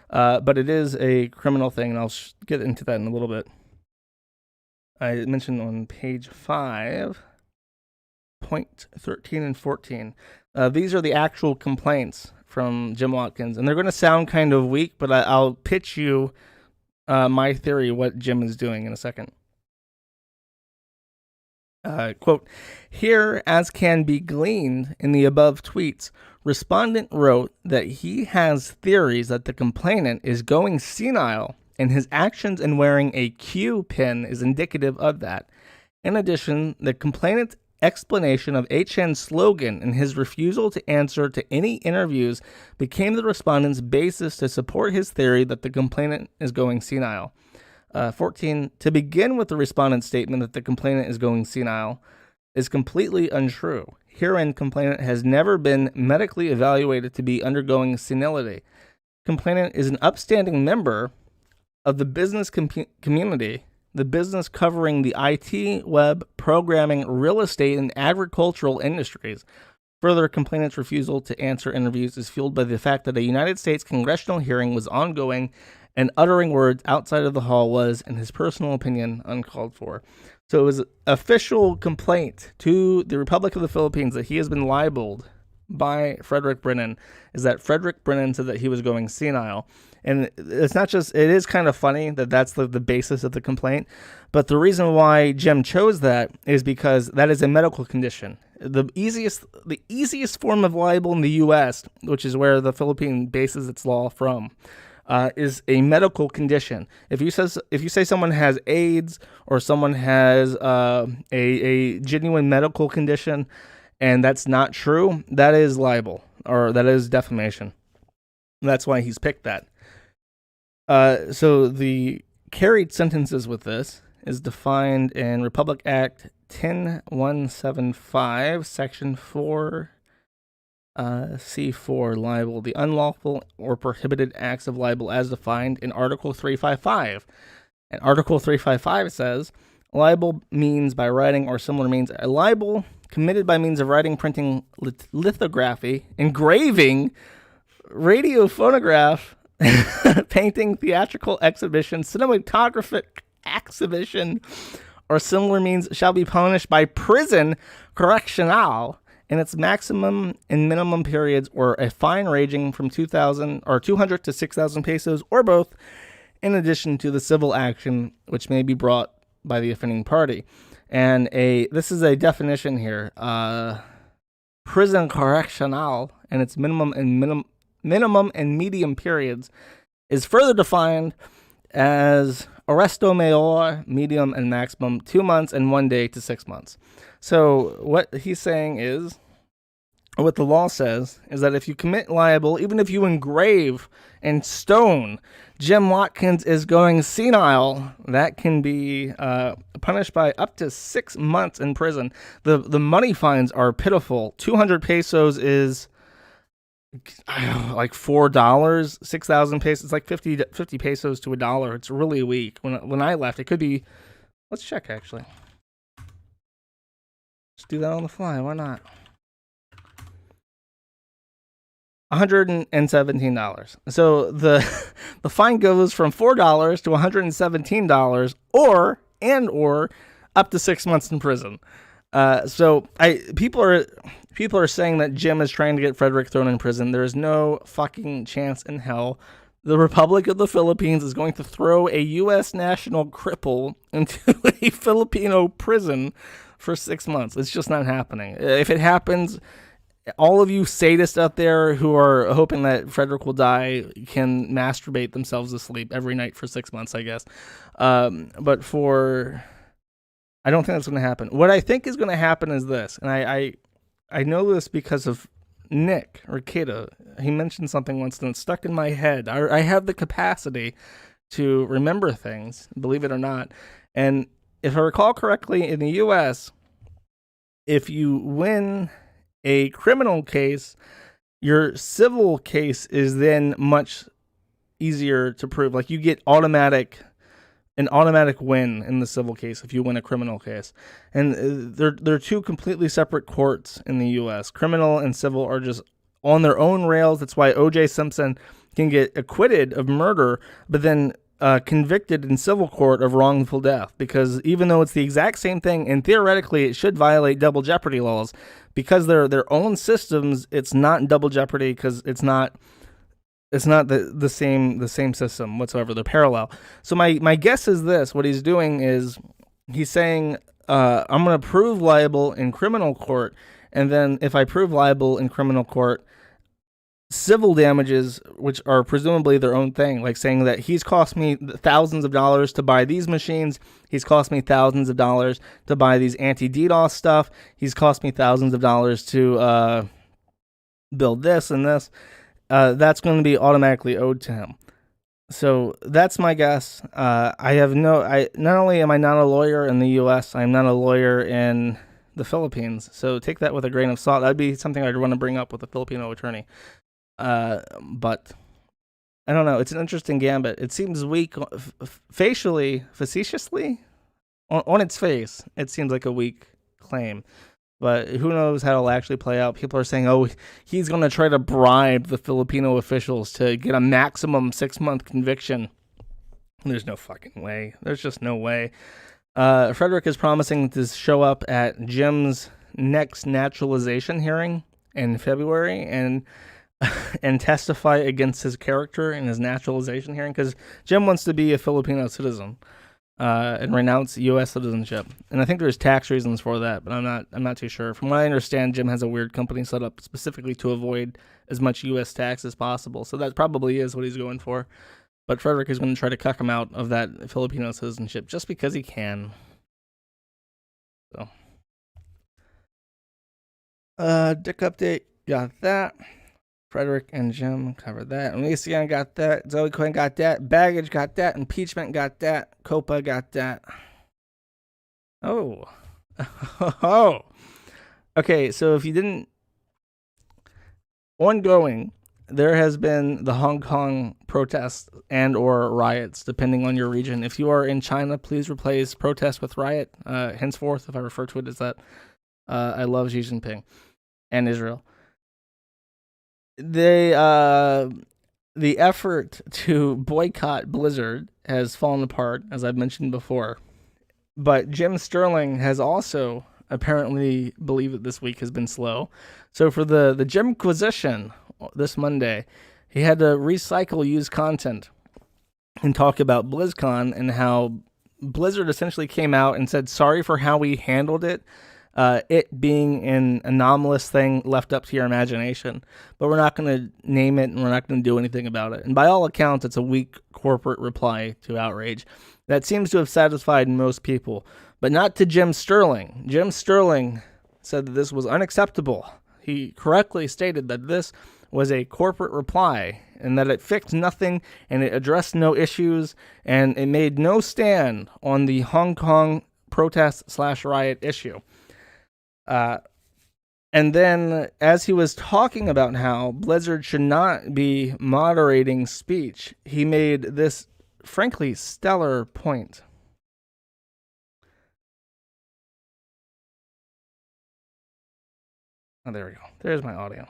But it is a criminal thing, and I'll get into that in a little bit. I mentioned on page 5, point 13 and 14. These are the actual complaints from Jim Watkins, and they're going to sound kind of weak, but I'll pitch you my theory what Jim is doing in a second. Quote, here, as can be gleaned in the above tweets, respondent wrote that he has theories that the complainant is going senile, and his actions in wearing a Q pin is indicative of that. In addition, the complainant explanation of HN's slogan and his refusal to answer to any interviews became the respondent's basis to support his theory that the complainant is going senile. 14, to begin with, the respondent's statement that the complainant is going senile is completely untrue. Herein, complainant has never been medically evaluated to be undergoing senility. Complainant is an upstanding member of the business community, the business covering the IT, web, programming, real estate, and agricultural industries. Further, complainant's refusal to answer interviews is fueled by the fact that a United States congressional hearing was ongoing and uttering words outside of the hall was, in his personal opinion, uncalled for. So it was an official complaint to the Republic of the Philippines that he has been libeled by Frederick Brennan, is that Frederick Brennan said that he was going senile. And it's not just, it is kind of funny that that's the basis of the complaint, but the reason why Jim chose that is because that is a medical condition. The easiest form of libel in the U.S., which is where the Philippine bases its law from, is a medical condition. If you say someone has AIDS or someone has a genuine medical condition, and that's not true, that is libel, or that is defamation. That's why he's picked that. So the carried sentences with this is defined in Republic Act 10175, Section 4, C4, libel, the unlawful or prohibited acts of libel as defined in Article 355. And Article 355 says, libel means by writing or similar means. A libel committed by means of writing, printing, lithography, engraving, radio phonograph, painting, theatrical exhibition, cinematographic exhibition, or similar means shall be punished by prison correctional in its maximum and minimum periods, or a fine ranging from 200 to 6,000 pesos, or both, in addition to the civil action which may be brought by the offending party. And this is a definition here. Prison correctional and its minimum and medium periods is further defined as arresto mayor, medium and maximum, 2 months and 1 day to 6 months. So what he's saying is, what the law says is that if you commit libel, even if you engrave and stone Jim Watkins is going senile, that can be punished by up to 6 months in prison. The money fines are pitiful. 200 pesos is like $4. 6,000 pesos, it's like 50 pesos to $1. It's really weak. When I left, it could be, let's check actually. Let's do that on the fly. Why not? $117. So the fine goes from $4 to $117, or up to 6 months in prison. So people are saying that Jim is trying to get Frederick thrown in prison. There is no fucking chance in hell. The Republic of the Philippines is going to throw a U.S. national cripple into a Filipino prison for 6 months. It's just not happening. If it happens, all of you sadists out there who are hoping that Frederick will die can masturbate themselves to sleep every night for 6 months, I guess. I don't think that's going to happen. What I think is going to happen is this, and I know this because of Nick Ricada. He mentioned something once and it's stuck in my head. I have the capacity to remember things, believe it or not. And if I recall correctly, in the U.S., if you win a criminal case, your civil case is then much easier to prove. Like, you get an automatic win in the civil case if you win a criminal case. And they're two completely separate courts in the U.S. Criminal and civil are just on their own rails. That's why O.J. Simpson can get acquitted of murder, but then convicted in civil court of wrongful death, because even though it's the exact same thing, and theoretically it should violate double jeopardy laws, because they're their own systems, it's not double jeopardy because it's not the same system whatsoever. They're parallel. So my guess is this: what he's doing is he's saying, I'm going to prove liable in criminal court, and then if I prove liable in criminal court, civil damages, which are presumably their own thing, like saying that he's cost me thousands of dollars to buy these machines, he's cost me thousands of dollars to buy these anti-DDoS stuff, he's cost me thousands of dollars to build this and this, that's going to be automatically owed to him. So that's my guess. Not only am I not a lawyer in the U.S., I'm not a lawyer in the Philippines. So take that with a grain of salt. That'd be something I'd want to bring up with a Filipino attorney. But I don't know. It's an interesting gambit. It seems weak facetiously, on its face. It seems like a weak claim. But who knows how it'll actually play out. People are saying, oh, he's going to try to bribe the Filipino officials to get a maximum 6-month conviction. There's no fucking way. There's just no way. Frederick is promising to show up at Jim's next naturalization hearing in February and testify against his character in his naturalization hearing, because Jim wants to be a Filipino citizen. And renounce U.S. citizenship, and I think there's tax reasons for that, but I'm not too sure. From what I understand, Jim has a weird company set up specifically to avoid as much U.S. tax as possible, so that probably is what he's going for. But Frederick is going to try to cuck him out of that Filipino citizenship just because he can. So, Dick update, got that. Frederick and Jim covered that. Elysian got that. Zoe Quinn got that. Baggage got that. Impeachment got that. Copa got that. Oh. Oh. Okay, so if you didn't... Ongoing, there has been the Hong Kong protests and or riots, depending on your region. If you are in China, please replace protest with riot. Henceforth, if I refer to it as that, I love Xi Jinping and Israel. The effort to boycott Blizzard has fallen apart, as I've mentioned before. But Jim Sterling has also apparently believed that this week has been slow. So for the Jimquisition this Monday, he had to recycle used content and talk about BlizzCon and how Blizzard essentially came out and said sorry for how we handled it. It being an anomalous thing left up to your imagination, but we're not going to name it and we're not going to do anything about it. And by all accounts, it's a weak corporate reply to outrage that seems to have satisfied most people, but not to Jim Sterling. Jim Sterling said that this was unacceptable. He correctly stated that this was a corporate reply and that it fixed nothing and it addressed no issues and it made no stand on the Hong Kong protest/riot issue. And then, as he was talking about how Blizzard should not be moderating speech, he made this, frankly, stellar point. Oh, there we go. There's my audio.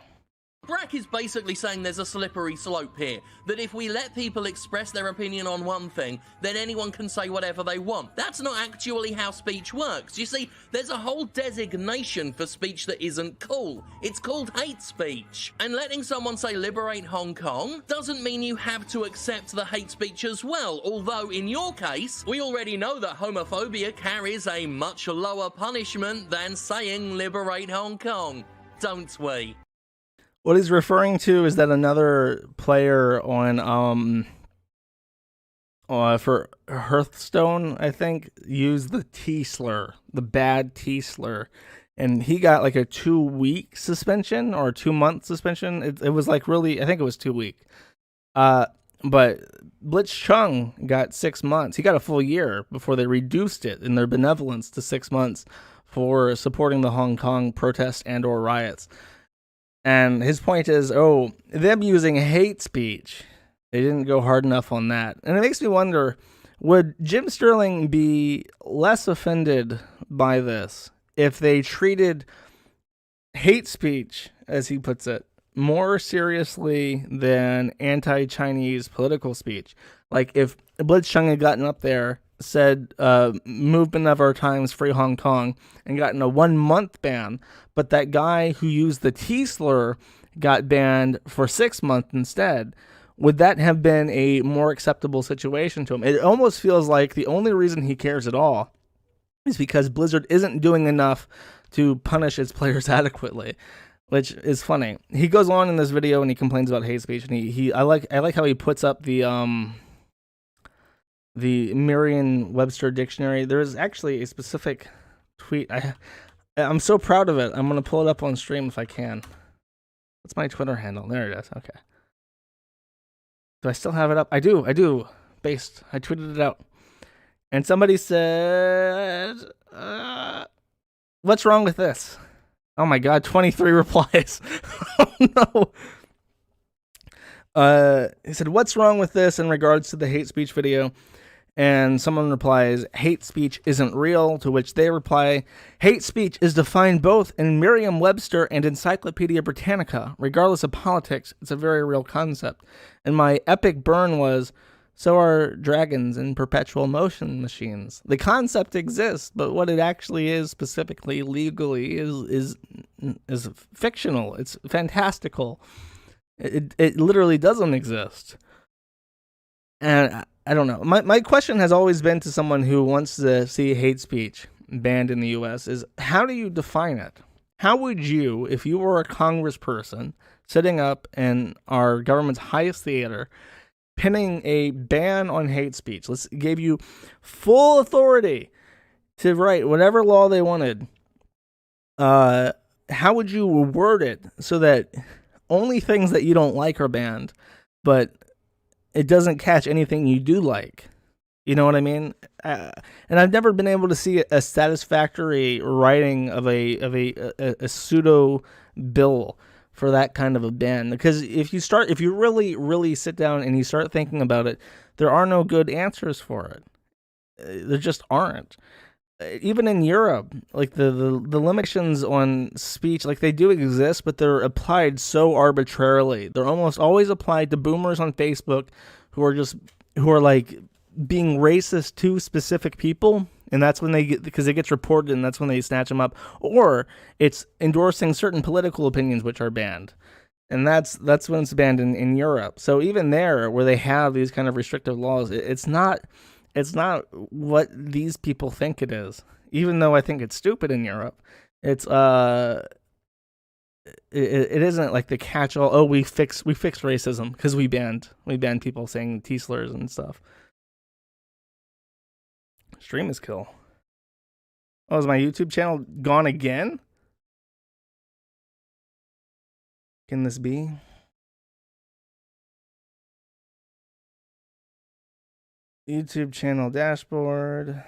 Brack is basically saying there's a slippery slope here, that if we let people express their opinion on one thing, then anyone can say whatever they want. That's not actually how speech works. You see, there's a whole designation for speech that isn't cool. It's called hate speech. And letting someone say liberate Hong Kong doesn't mean you have to accept the hate speech as well, although in your case, we already know that homophobia carries a much lower punishment than saying liberate Hong Kong, don't we? What he's referring to is that another player on for Hearthstone, I think, used the T slur, the bad T slur, and he got like a 2-week suspension or a 2-month suspension. It was like really, I think it was 2 week. But Blitz Chung got 6 months. He got a full year before they reduced it in their benevolence to 6 months for supporting the Hong Kong protests and or riots. And his point is, them using hate speech, they didn't go hard enough on that. And it makes me wonder, would Jim Sterling be less offended by this if they treated hate speech, as he puts it, more seriously than anti-Chinese political speech? Like if Blitzchung had gotten up there, said movement of our times, free Hong Kong, and gotten a 1-month ban, but that guy who used the T slur got banned for 6 months instead, would that have been a more acceptable situation to him? It almost feels like the only reason he cares at all is because Blizzard isn't doing enough to punish its players adequately. which is funny. He goes on in this video and he complains about hate speech, and I like how he puts up the Merriam-Webster dictionary. There's actually a specific tweet. I'm so proud of it. I'm gonna pull it up on stream if I can. What's my Twitter handle? There it is. Okay. Do I still have it up? I do. Based. I tweeted it out. And somebody said, what's wrong with this? Oh my god, 23 replies. Oh no. He said, what's wrong with this in regards to the hate speech video? And someone replies, hate speech isn't real, to which they reply, hate speech is defined both in Merriam-Webster and Encyclopedia Britannica. Regardless of politics, it's a very real concept. And my epic burn was, so are dragons and perpetual motion machines. The concept exists, but what it actually is specifically, legally, is fictional. It's fantastical. It literally doesn't exist. And I don't know. My question has always been to someone who wants to see hate speech banned in the U.S. is, how do you define it? How would you, if you were a congressperson sitting up in our government's highest theater, pinning a ban on hate speech, gave you full authority to write whatever law they wanted, how would you word it so that only things that you don't like are banned, but it doesn't catch anything you do like? You know what I mean? And I've never been able to see a satisfactory writing of a pseudo bill for that kind of a ban. Because if you really sit down and you start thinking about it, there are no good answers for it. There just aren't. Even in Europe, like the limitations on speech, like they do exist, but they're applied so arbitrarily. They're almost always applied to boomers on Facebook who are like being racist to specific people, and that's when because it gets reported, and that's when they snatch them up. Or it's endorsing certain political opinions which are banned, and that's when it's banned in Europe. So even there, where they have these kind of restrictive laws, it's not what these people think it is. Even though I think it's stupid in Europe, it's it isn't like the catch-all. Oh, we fixed racism because we banned people saying T-slurs and stuff. Stream is kill. Oh, is my YouTube channel gone again? Can this be? YouTube channel dashboard.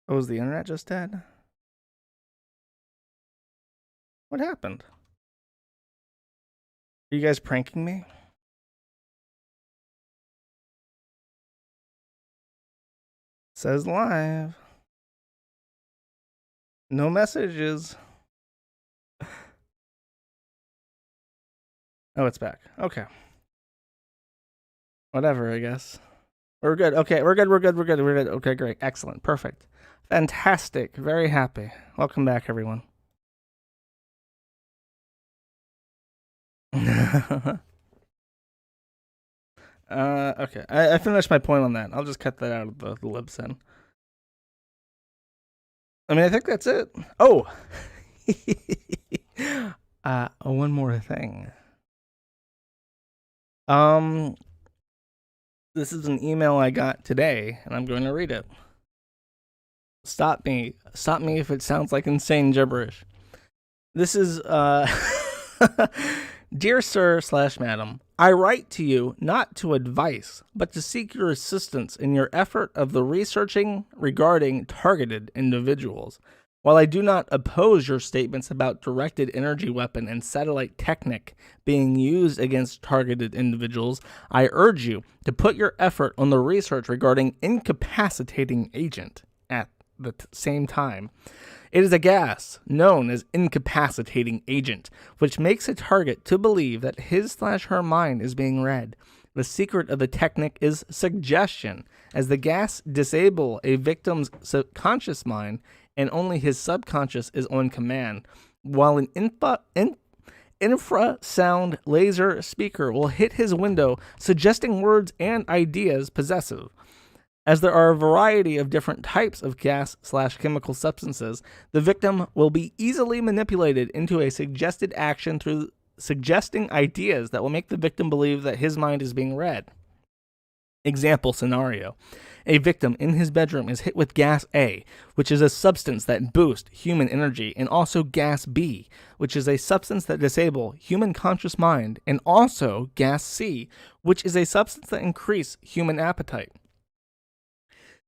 Oh, is the internet just dead? What happened? Are you guys pranking me? Says live. No messages. Oh, it's back. Okay. Whatever, I guess. We're good. Okay, we're good. Okay, great. Excellent. Perfect. Fantastic. Very happy. Welcome back, everyone. Okay. I finished my point on that. I'll just cut that out of the libsyn. I mean, I think that's it. Oh! One more thing. This is an email I got today, and I'm going to read it. Stop me if it sounds like insane gibberish. This is, Dear Sir / Madam, I write to you not to advice, but to seek your assistance in your effort of the researching regarding targeted individuals. While I do not oppose your statements about directed energy weapon and satellite technique being used against targeted individuals, I urge you to put your effort on the research regarding incapacitating agent at the same time. It is a gas known as incapacitating agent, which makes a target to believe that his/her mind is being read. The secret of the technique is suggestion, as the gas disable a victim's subconscious mind and only his subconscious is on command, while an infrasound laser speaker will hit his window, suggesting words and ideas possessive. As there are a variety of different types of gas/chemical substances, the victim will be easily manipulated into a suggested action through suggesting ideas that will make the victim believe that his mind is being read. Example scenario. A victim in his bedroom is hit with gas A, which is a substance that boosts human energy, and also gas B, which is a substance that disables human conscious mind, and also gas C, which is a substance that increases human appetite.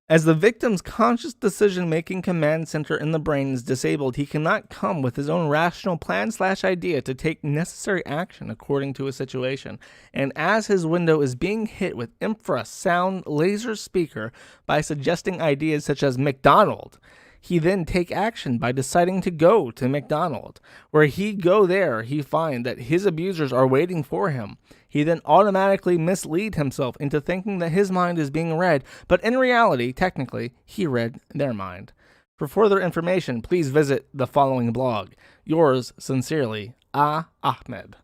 As the victim's conscious decision-making command center in the brain is disabled, he cannot come with his own rational plan/idea to take necessary action according to a situation. And as his window is being hit with infrasound laser speaker by suggesting ideas such as McDonald, he then take action by deciding to go to McDonald. Where he go there, he find that his abusers are waiting for him. He then automatically mislead himself into thinking that his mind is being read, but in reality, technically, he read their mind. For further information, please visit the following blog. Yours sincerely, Ahmed.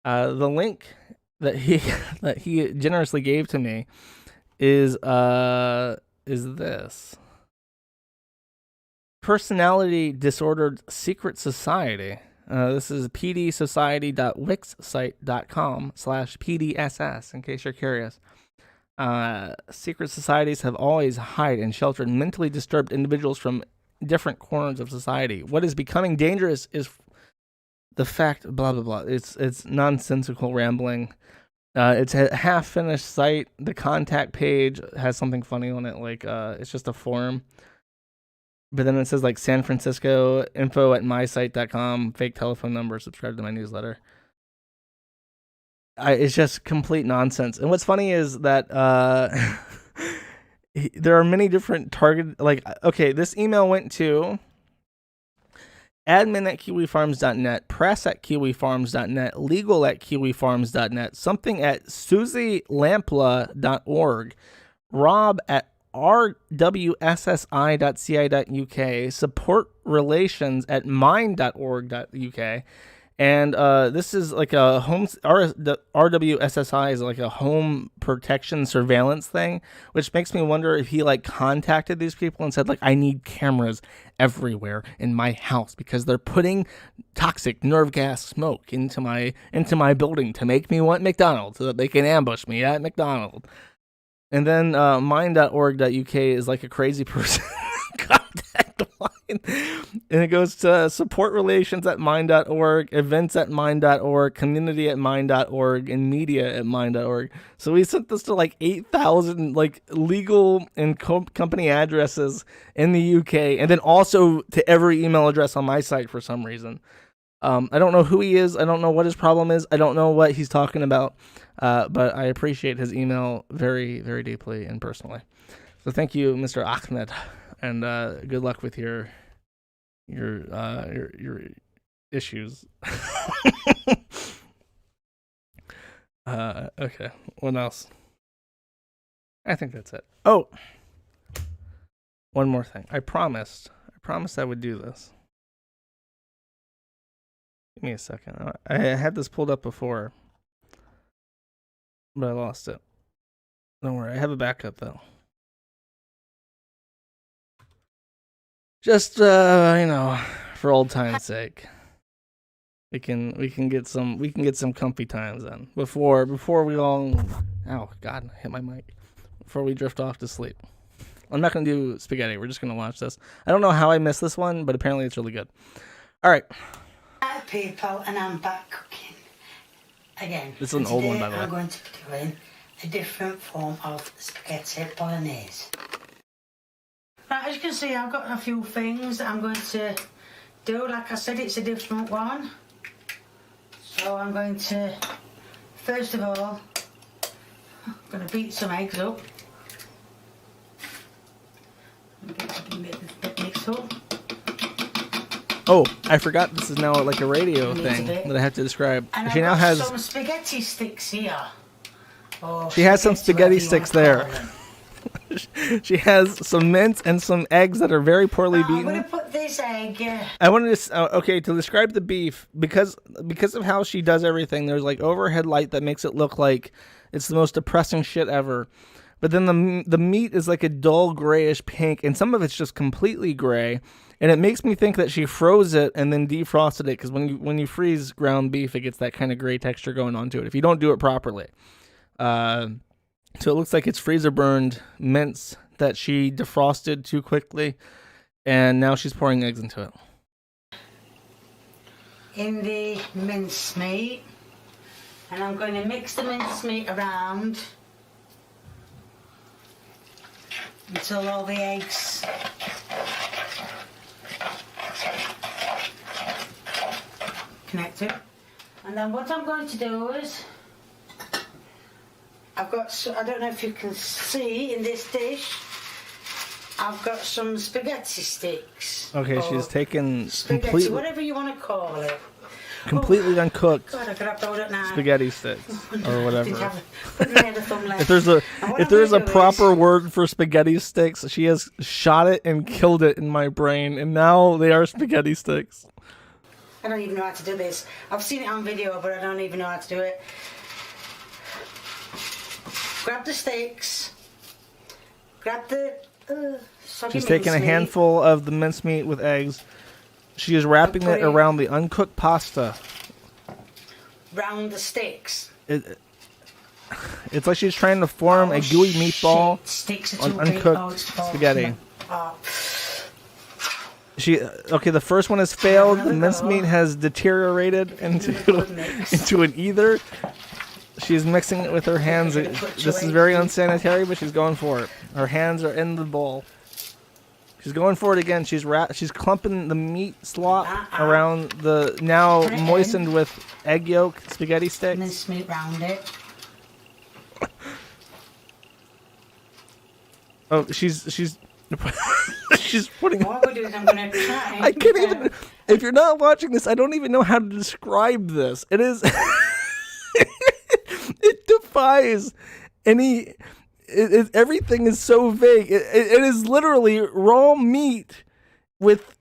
The link that he generously gave to me is this. Personality Disordered Secret Society. This is pdsociety.wixsite.com/pdss, in case you're curious. Secret societies have always hid and sheltered mentally disturbed individuals from different corners of society. What is becoming dangerous is the fact, blah, blah, blah. It's nonsensical rambling. It's a half-finished site. The contact page has something funny on it, like it's just a forum. But then it says like San Francisco, info@mysite.com, fake telephone number, subscribe to my newsletter. It's just complete nonsense. And what's funny is that there are many different target, like, okay, this email went to admin@kiwifarms.net, press@kiwifarms.net, legal@kiwifarms.net, something at susielampla.org, rob@rwssi.ci.uk, supportrelations@mind.org.uk, and this is like a home, RWSSI is like a home protection surveillance thing, which makes me wonder if he like contacted these people and said like, I need cameras everywhere in my house because they're putting toxic nerve gas smoke into my building to make me want McDonald's so that they can ambush me at McDonald's. And then mind.org.uk is like a crazy person contact line. And it goes to supportrelations@mind.org, events@mind.org, community@mind.org, and media@mind.org. So we sent this to like 8,000 like legal and company addresses in the UK, and then also to every email address on my site for some reason. I don't know who he is. I don't know what his problem is. I don't know what he's talking about. But I appreciate his email very, very deeply and personally. So thank you, Mr. Ahmed, and good luck with your issues. Okay, what else? I think that's it. Oh, one more thing. I promised I would do this. Give me a second. I had this pulled up before, but I lost it. Don't worry, I have a backup though. Just for old time's sake, we can get some comfy times in before we all. Oh God, I hit my mic. Before we drift off to sleep. I'm not gonna do spaghetti. We're just gonna watch this. I don't know how I missed this one, but apparently it's really good. All right. Hi people, and I'm back cooking again. This is an old one, by the way. I'm going to be doing a different form of spaghetti bolognese. Right, as you can see, I've got a few things that I'm going to do. Like I said, it's a different one. So I'm going to, first of all, I'm going to beat some eggs up. Get a bit mixed up. Oh, I forgot this is now like a radio thing that I have to describe. And She now I've got has some spaghetti sticks here. Oh, she has some spaghetti sticks there. them. She has some mince and some eggs that are very poorly I'm going beaten. to put this egg. I wanted to to describe the beef because of how she does everything. There's like overhead light that makes it look like it's the most depressing shit ever. but then the meat is like a dull grayish pink, and some of it's just completely gray. And it makes me think that she froze it and then defrosted it, because when you freeze ground beef, it gets that kind of gray texture going onto it if you don't do it properly. So it looks like it's freezer burned mince that she defrosted too quickly, and now she's pouring eggs into it. In the mincemeat, and I'm going to mix the mincemeat around until all the eggs connected. And then what I'm going to do is, I've got, I don't know if you can see in this dish, I've got some spaghetti sticks. Okay, she's taken spaghetti, whatever you want to call it. Completely uncooked God, I could hold it now. spaghetti sticks or whatever. If If there's a proper word for spaghetti sticks, she has shot it and killed it in my brain, and now they are spaghetti sticks. I don't even know how to do this. I've seen it on video, but I don't even know how to do it. Grab the sticks. Grab the... She's taking a handful of the mincemeat with eggs. She is wrapping it around the uncooked pasta. Round the sticks. It's like she's trying to form a gooey meatball on uncooked spaghetti. The first one has failed. The mincemeat has deteriorated into an either. She's mixing it with her hands. This is very unsanitary, but she's going for it. Her hands are in the bowl. She's going for it again. She's clumping the meat slop around the now moistened with egg yolk spaghetti sticks. Mincemeat round it. Oh, she's she's putting. What we're doing is I'm going to try. I can't even. If you're not watching this, I don't even know how to describe this. It is. It defies any. Everything is so vague. It is literally raw meat with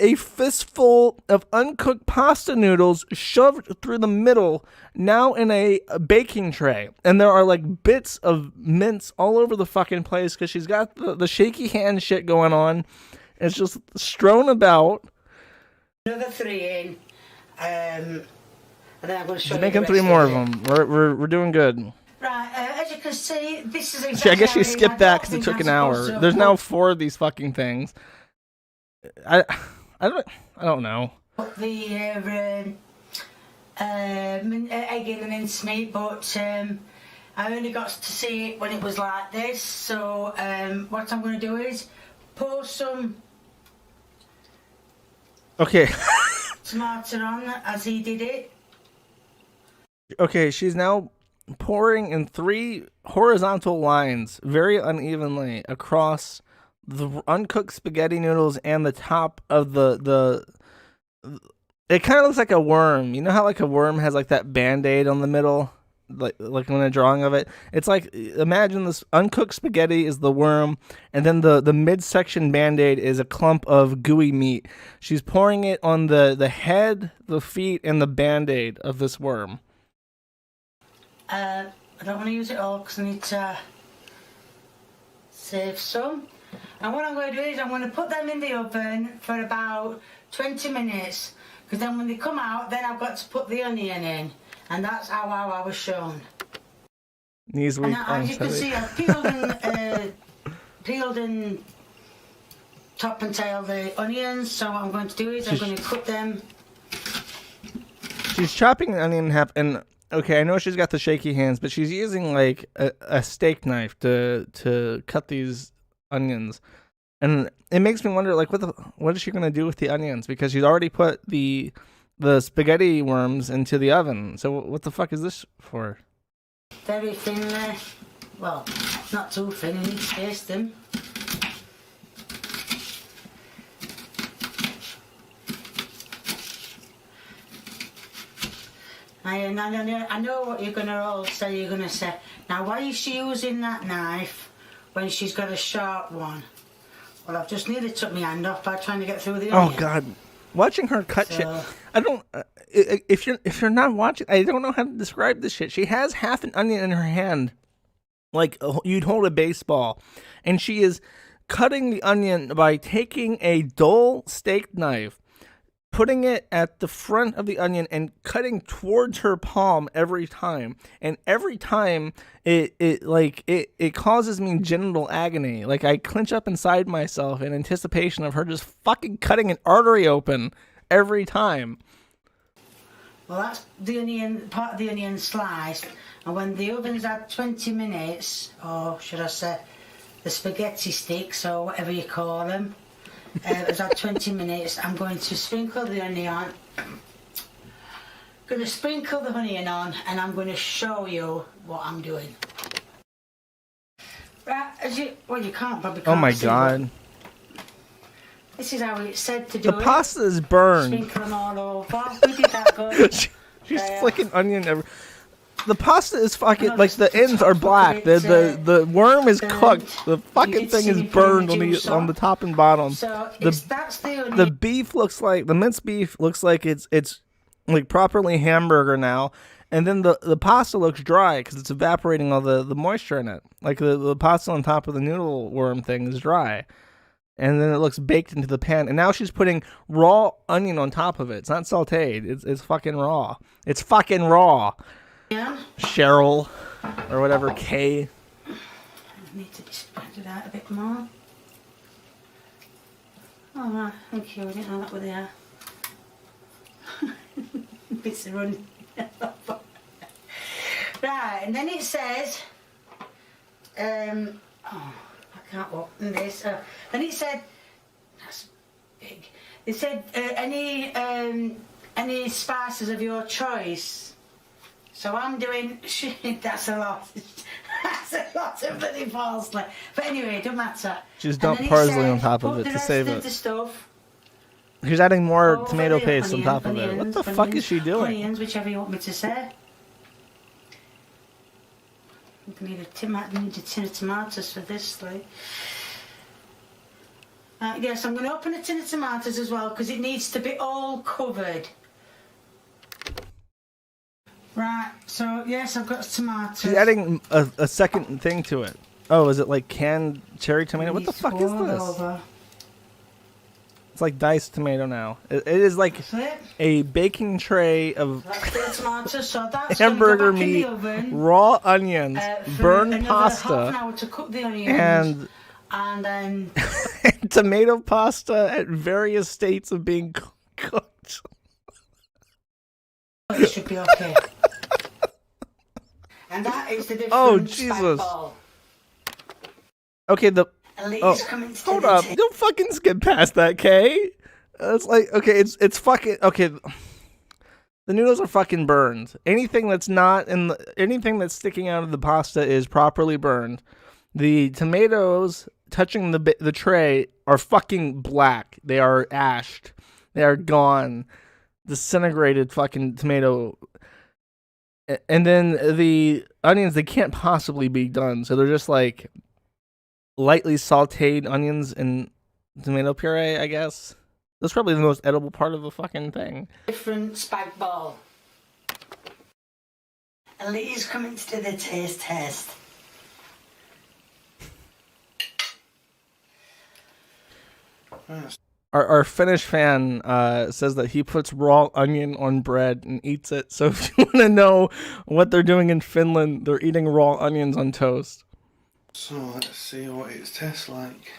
a fistful of uncooked pasta noodles shoved through the middle, now in a baking tray. And there are like bits of mince all over the fucking place because she's got the shaky hand shit going on. It's just strewn about. Another 3 in. And then I'm going to show She's making 3 more of them. We're doing good. Right, as you can see, this is exactly. I guess she skipped that because it took an hour. There's now 4 of these fucking things. I don't know. The egg in the mincemeat, but I only got to see it when it was like this. So what I'm going to do is pour some. Okay. Tomato on as he did it. Okay, she's now pouring in 3 horizontal lines very unevenly across the uncooked spaghetti noodles and the top of the it kind of looks like a worm. You know how like a worm has like that band-aid on the middle, like in a drawing of it? It's like, imagine this uncooked spaghetti is the worm, and then the midsection band-aid is a clump of gooey meat. She's pouring it on the head, the feet, and the band-aid of this worm. I don't want to use it all because I need to save some. And what I'm going to do is I'm going to put them in the oven for about 20 minutes, because then when they come out, then I've got to put the onion in, and that's how I was shown. Knees weak. And as you can see, I've peeled and top and tail the onions. So what I'm going to do is I'm going to cut them. She's chopping the onion in half, and okay, I know she's got the shaky hands, but she's using like a steak knife to cut these onions, and it makes me wonder, like, what is she gonna do with the onions? Because she's already put the spaghetti worms into the oven. So what the fuck is this for? Very thinly, well, not too thin. You need to taste them. I know what you're going to all say. You're going to say, now why is she using that knife when she's got a sharp one? Well, I've just nearly took my hand off by trying to get through the onion. Oh God, watching her cut shit. I don't. If you're not watching, I don't know how to describe this shit. She has half an onion in her hand, Like you'd hold a baseball, and she is cutting the onion by taking a dull steak knife, putting it at the front of the onion and cutting towards her palm every time. And every time it causes me genital agony. Like I clench up inside myself in anticipation of her just fucking cutting an artery open every time. Well, that's the onion, part of the onion sliced. And when the oven's had 20 minutes, or should I say the spaghetti sticks, or whatever you call them, it's had 20 minutes, I'm going to sprinkle the onion. Going to sprinkle the onion on, and I'm going to show you what I'm doing. Right, you can't probably. Oh my god! This is how it's said to do it. The pasta is burned. Sprinkle them all over. We did that good. She's flicking onion every. The pasta is fucking like the ends are black. The worm is cooked. The fucking thing is burned on the top and bottom. So that's the beef looks like the minced beef looks like it's like properly hamburger now, and then the pasta looks dry because it's evaporating all the moisture in it. Like the pasta on top of the noodle worm thing is dry, and then it looks baked into the pan. And now she's putting raw onion on top of it. It's not sautéed. It's fucking raw. It's fucking raw. Yeah. Cheryl, or whatever, Kay. I need to spread it out a bit more. Oh, right, thank you. I didn't know that was there. Bits of running. Right, and then it says, I can't open this. And it said, that's big. It said any spices of your choice. So I'm doing, that's a lot. That's a lot of bloody parsley. But anyway, it don't matter. Just dump parsley on top of it to save it. The stuff. She's adding more tomato paste on top of it. What the fuck is she doing? Onions, whichever you want me to say. I need a tin of tomatoes for this, like. Yes, I'm going to open a tin of tomatoes as well because it needs to be all covered. Right, so yes, I've got tomatoes. She's adding a second thing to it. Oh, is it like canned cherry tomato? What the fuck is this? Over. It's like diced tomato now. It is like a baking tray of tomatoes, so that's hamburger go meat, raw onions, burned pasta, half an hour to cook the onions, and then tomato pasta at various states of being cooked. It should be okay. And that is the difference. Oh, Jesus. Okay, hold up. Don't fucking skip past that, Kay. It's like, okay, it's fucking, okay. The noodles are fucking burned. Anything that's not anything that's sticking out of the pasta is properly burned. The tomatoes touching the tray are fucking black. They are ashed. They are gone. Disintegrated fucking tomato. And then the onions, they can't possibly be done. So they're just like lightly sauteed onions and tomato puree, I guess. That's probably the most edible part of the fucking thing. Different spag ball. And Lee's coming to do the taste test. Our Finnish fan says that he puts raw onion on bread and eats it. So if you want to know what they're doing in Finland, they're eating raw onions on toast. So let's see what it tastes like.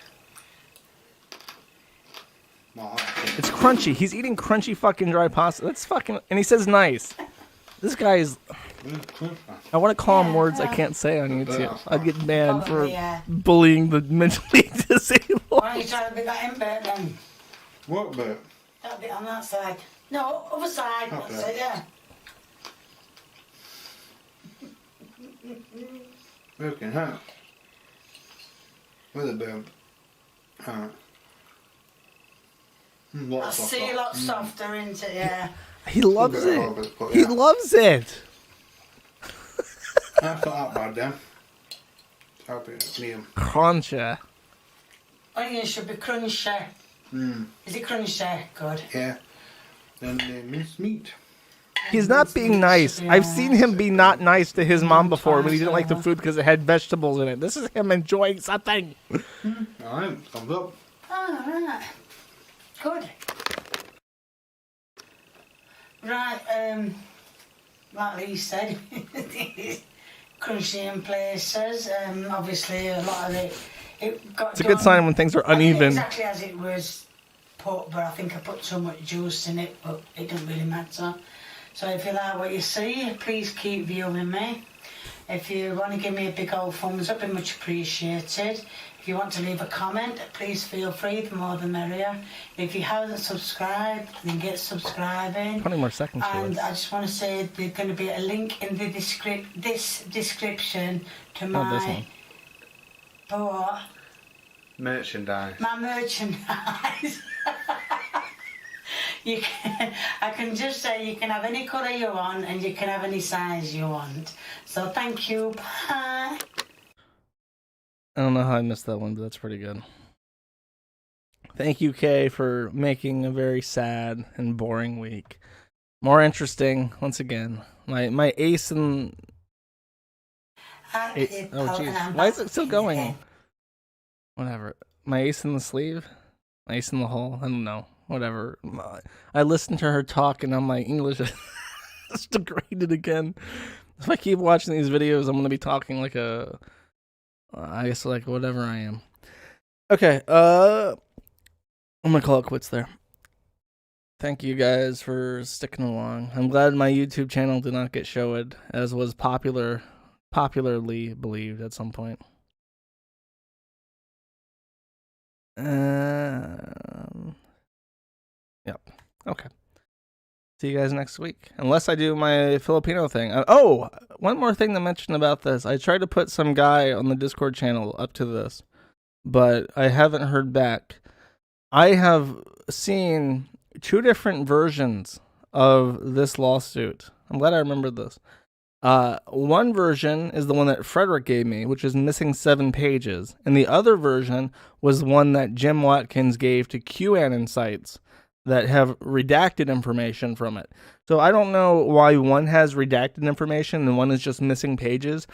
It's crunchy. He's eating crunchy fucking dry pasta. That's fucking... And he says nice. This guy is... I want to call him words I can't say on YouTube. I'd get banned for bullying the mentally disabled. Why are you trying to be that in bit then? What bit? That bit on that side. No, other side. That's it, yeah. Broken heart. With a bit. Alright. I see a lot softer, isn't it? Yeah. He loves it. He loves it. That's not that bad then. I'll be medium. Crunchy. Onions should be crunchy. Is it crunchy? Good. Yeah. Then the minced meat. He's not being nice. I've seen him be not nice to his mom before when he didn't like the food because it had vegetables in it. This is him enjoying something. Alright, thumbs up. Alright. Good. Right, like Lee said, crunchy in places. Obviously, a lot of it got It's a good sign when things are uneven. Exactly as it was put, but I think I put so much juice in it, but it doesn't really matter. So if you like what you see, please keep viewing me. If you want to give me a big old thumbs up, it'd be much appreciated. If you want to leave a comment, please feel free, the more the merrier. If you haven't subscribed, then get subscribing. 20 more seconds. And I just want to say there's going to be a link in the description to my Merchandise. my merchandise. I can just say you can have any colour you want and you can have any size you want. So thank you. Bye. I don't know how I missed that one, but that's pretty good. Thank you, Kay, for making a very sad and boring week more interesting once again. My ace in... Oh, jeez. Why is it still going? Whatever. My ace in the sleeve? My ace in the hole? I don't know. Whatever. I listened to her talk and my English is degraded again. If I keep watching these videos, I'm going to be talking like a... I guess like whatever I am. Okay, I'm going to call it quits there. Thank you guys for sticking along. I'm glad my YouTube channel did not get showed, as was popularly believed at some point. Yep. Okay. See you guys next week. Unless I do my Filipino thing. Oh, one more thing to mention about this. I tried to put some guy on the Discord channel up to this, but I haven't heard back. I have seen 2 different versions of this lawsuit. I'm glad I remembered this. One version is the one that Frederick gave me, which is missing 7 pages. And the other version was one that Jim Watkins gave to QAnon sites that have redacted information from it. So I don't know why one has redacted information and one is just missing pages,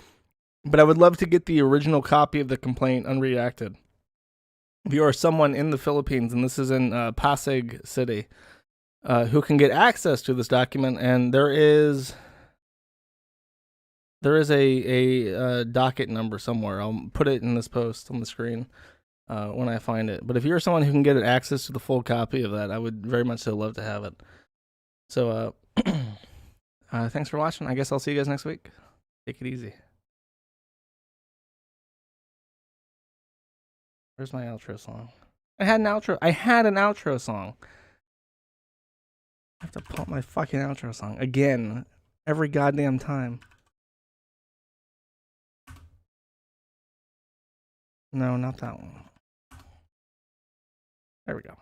but I would love to get the original copy of the complaint unredacted. If you are someone in the Philippines, and this is in Pasig City, who can get access to this document, and there is a docket number somewhere. I'll put it in this post on the screen when I find it. But if you're someone who can get access to the full copy of that, I would very much so love to have it. So thanks for watching. I guess I'll see you guys next week. Take it easy. Where's my outro song? I had an outro song. I have to pull up my fucking outro song again every goddamn time. No, not that one. There we go.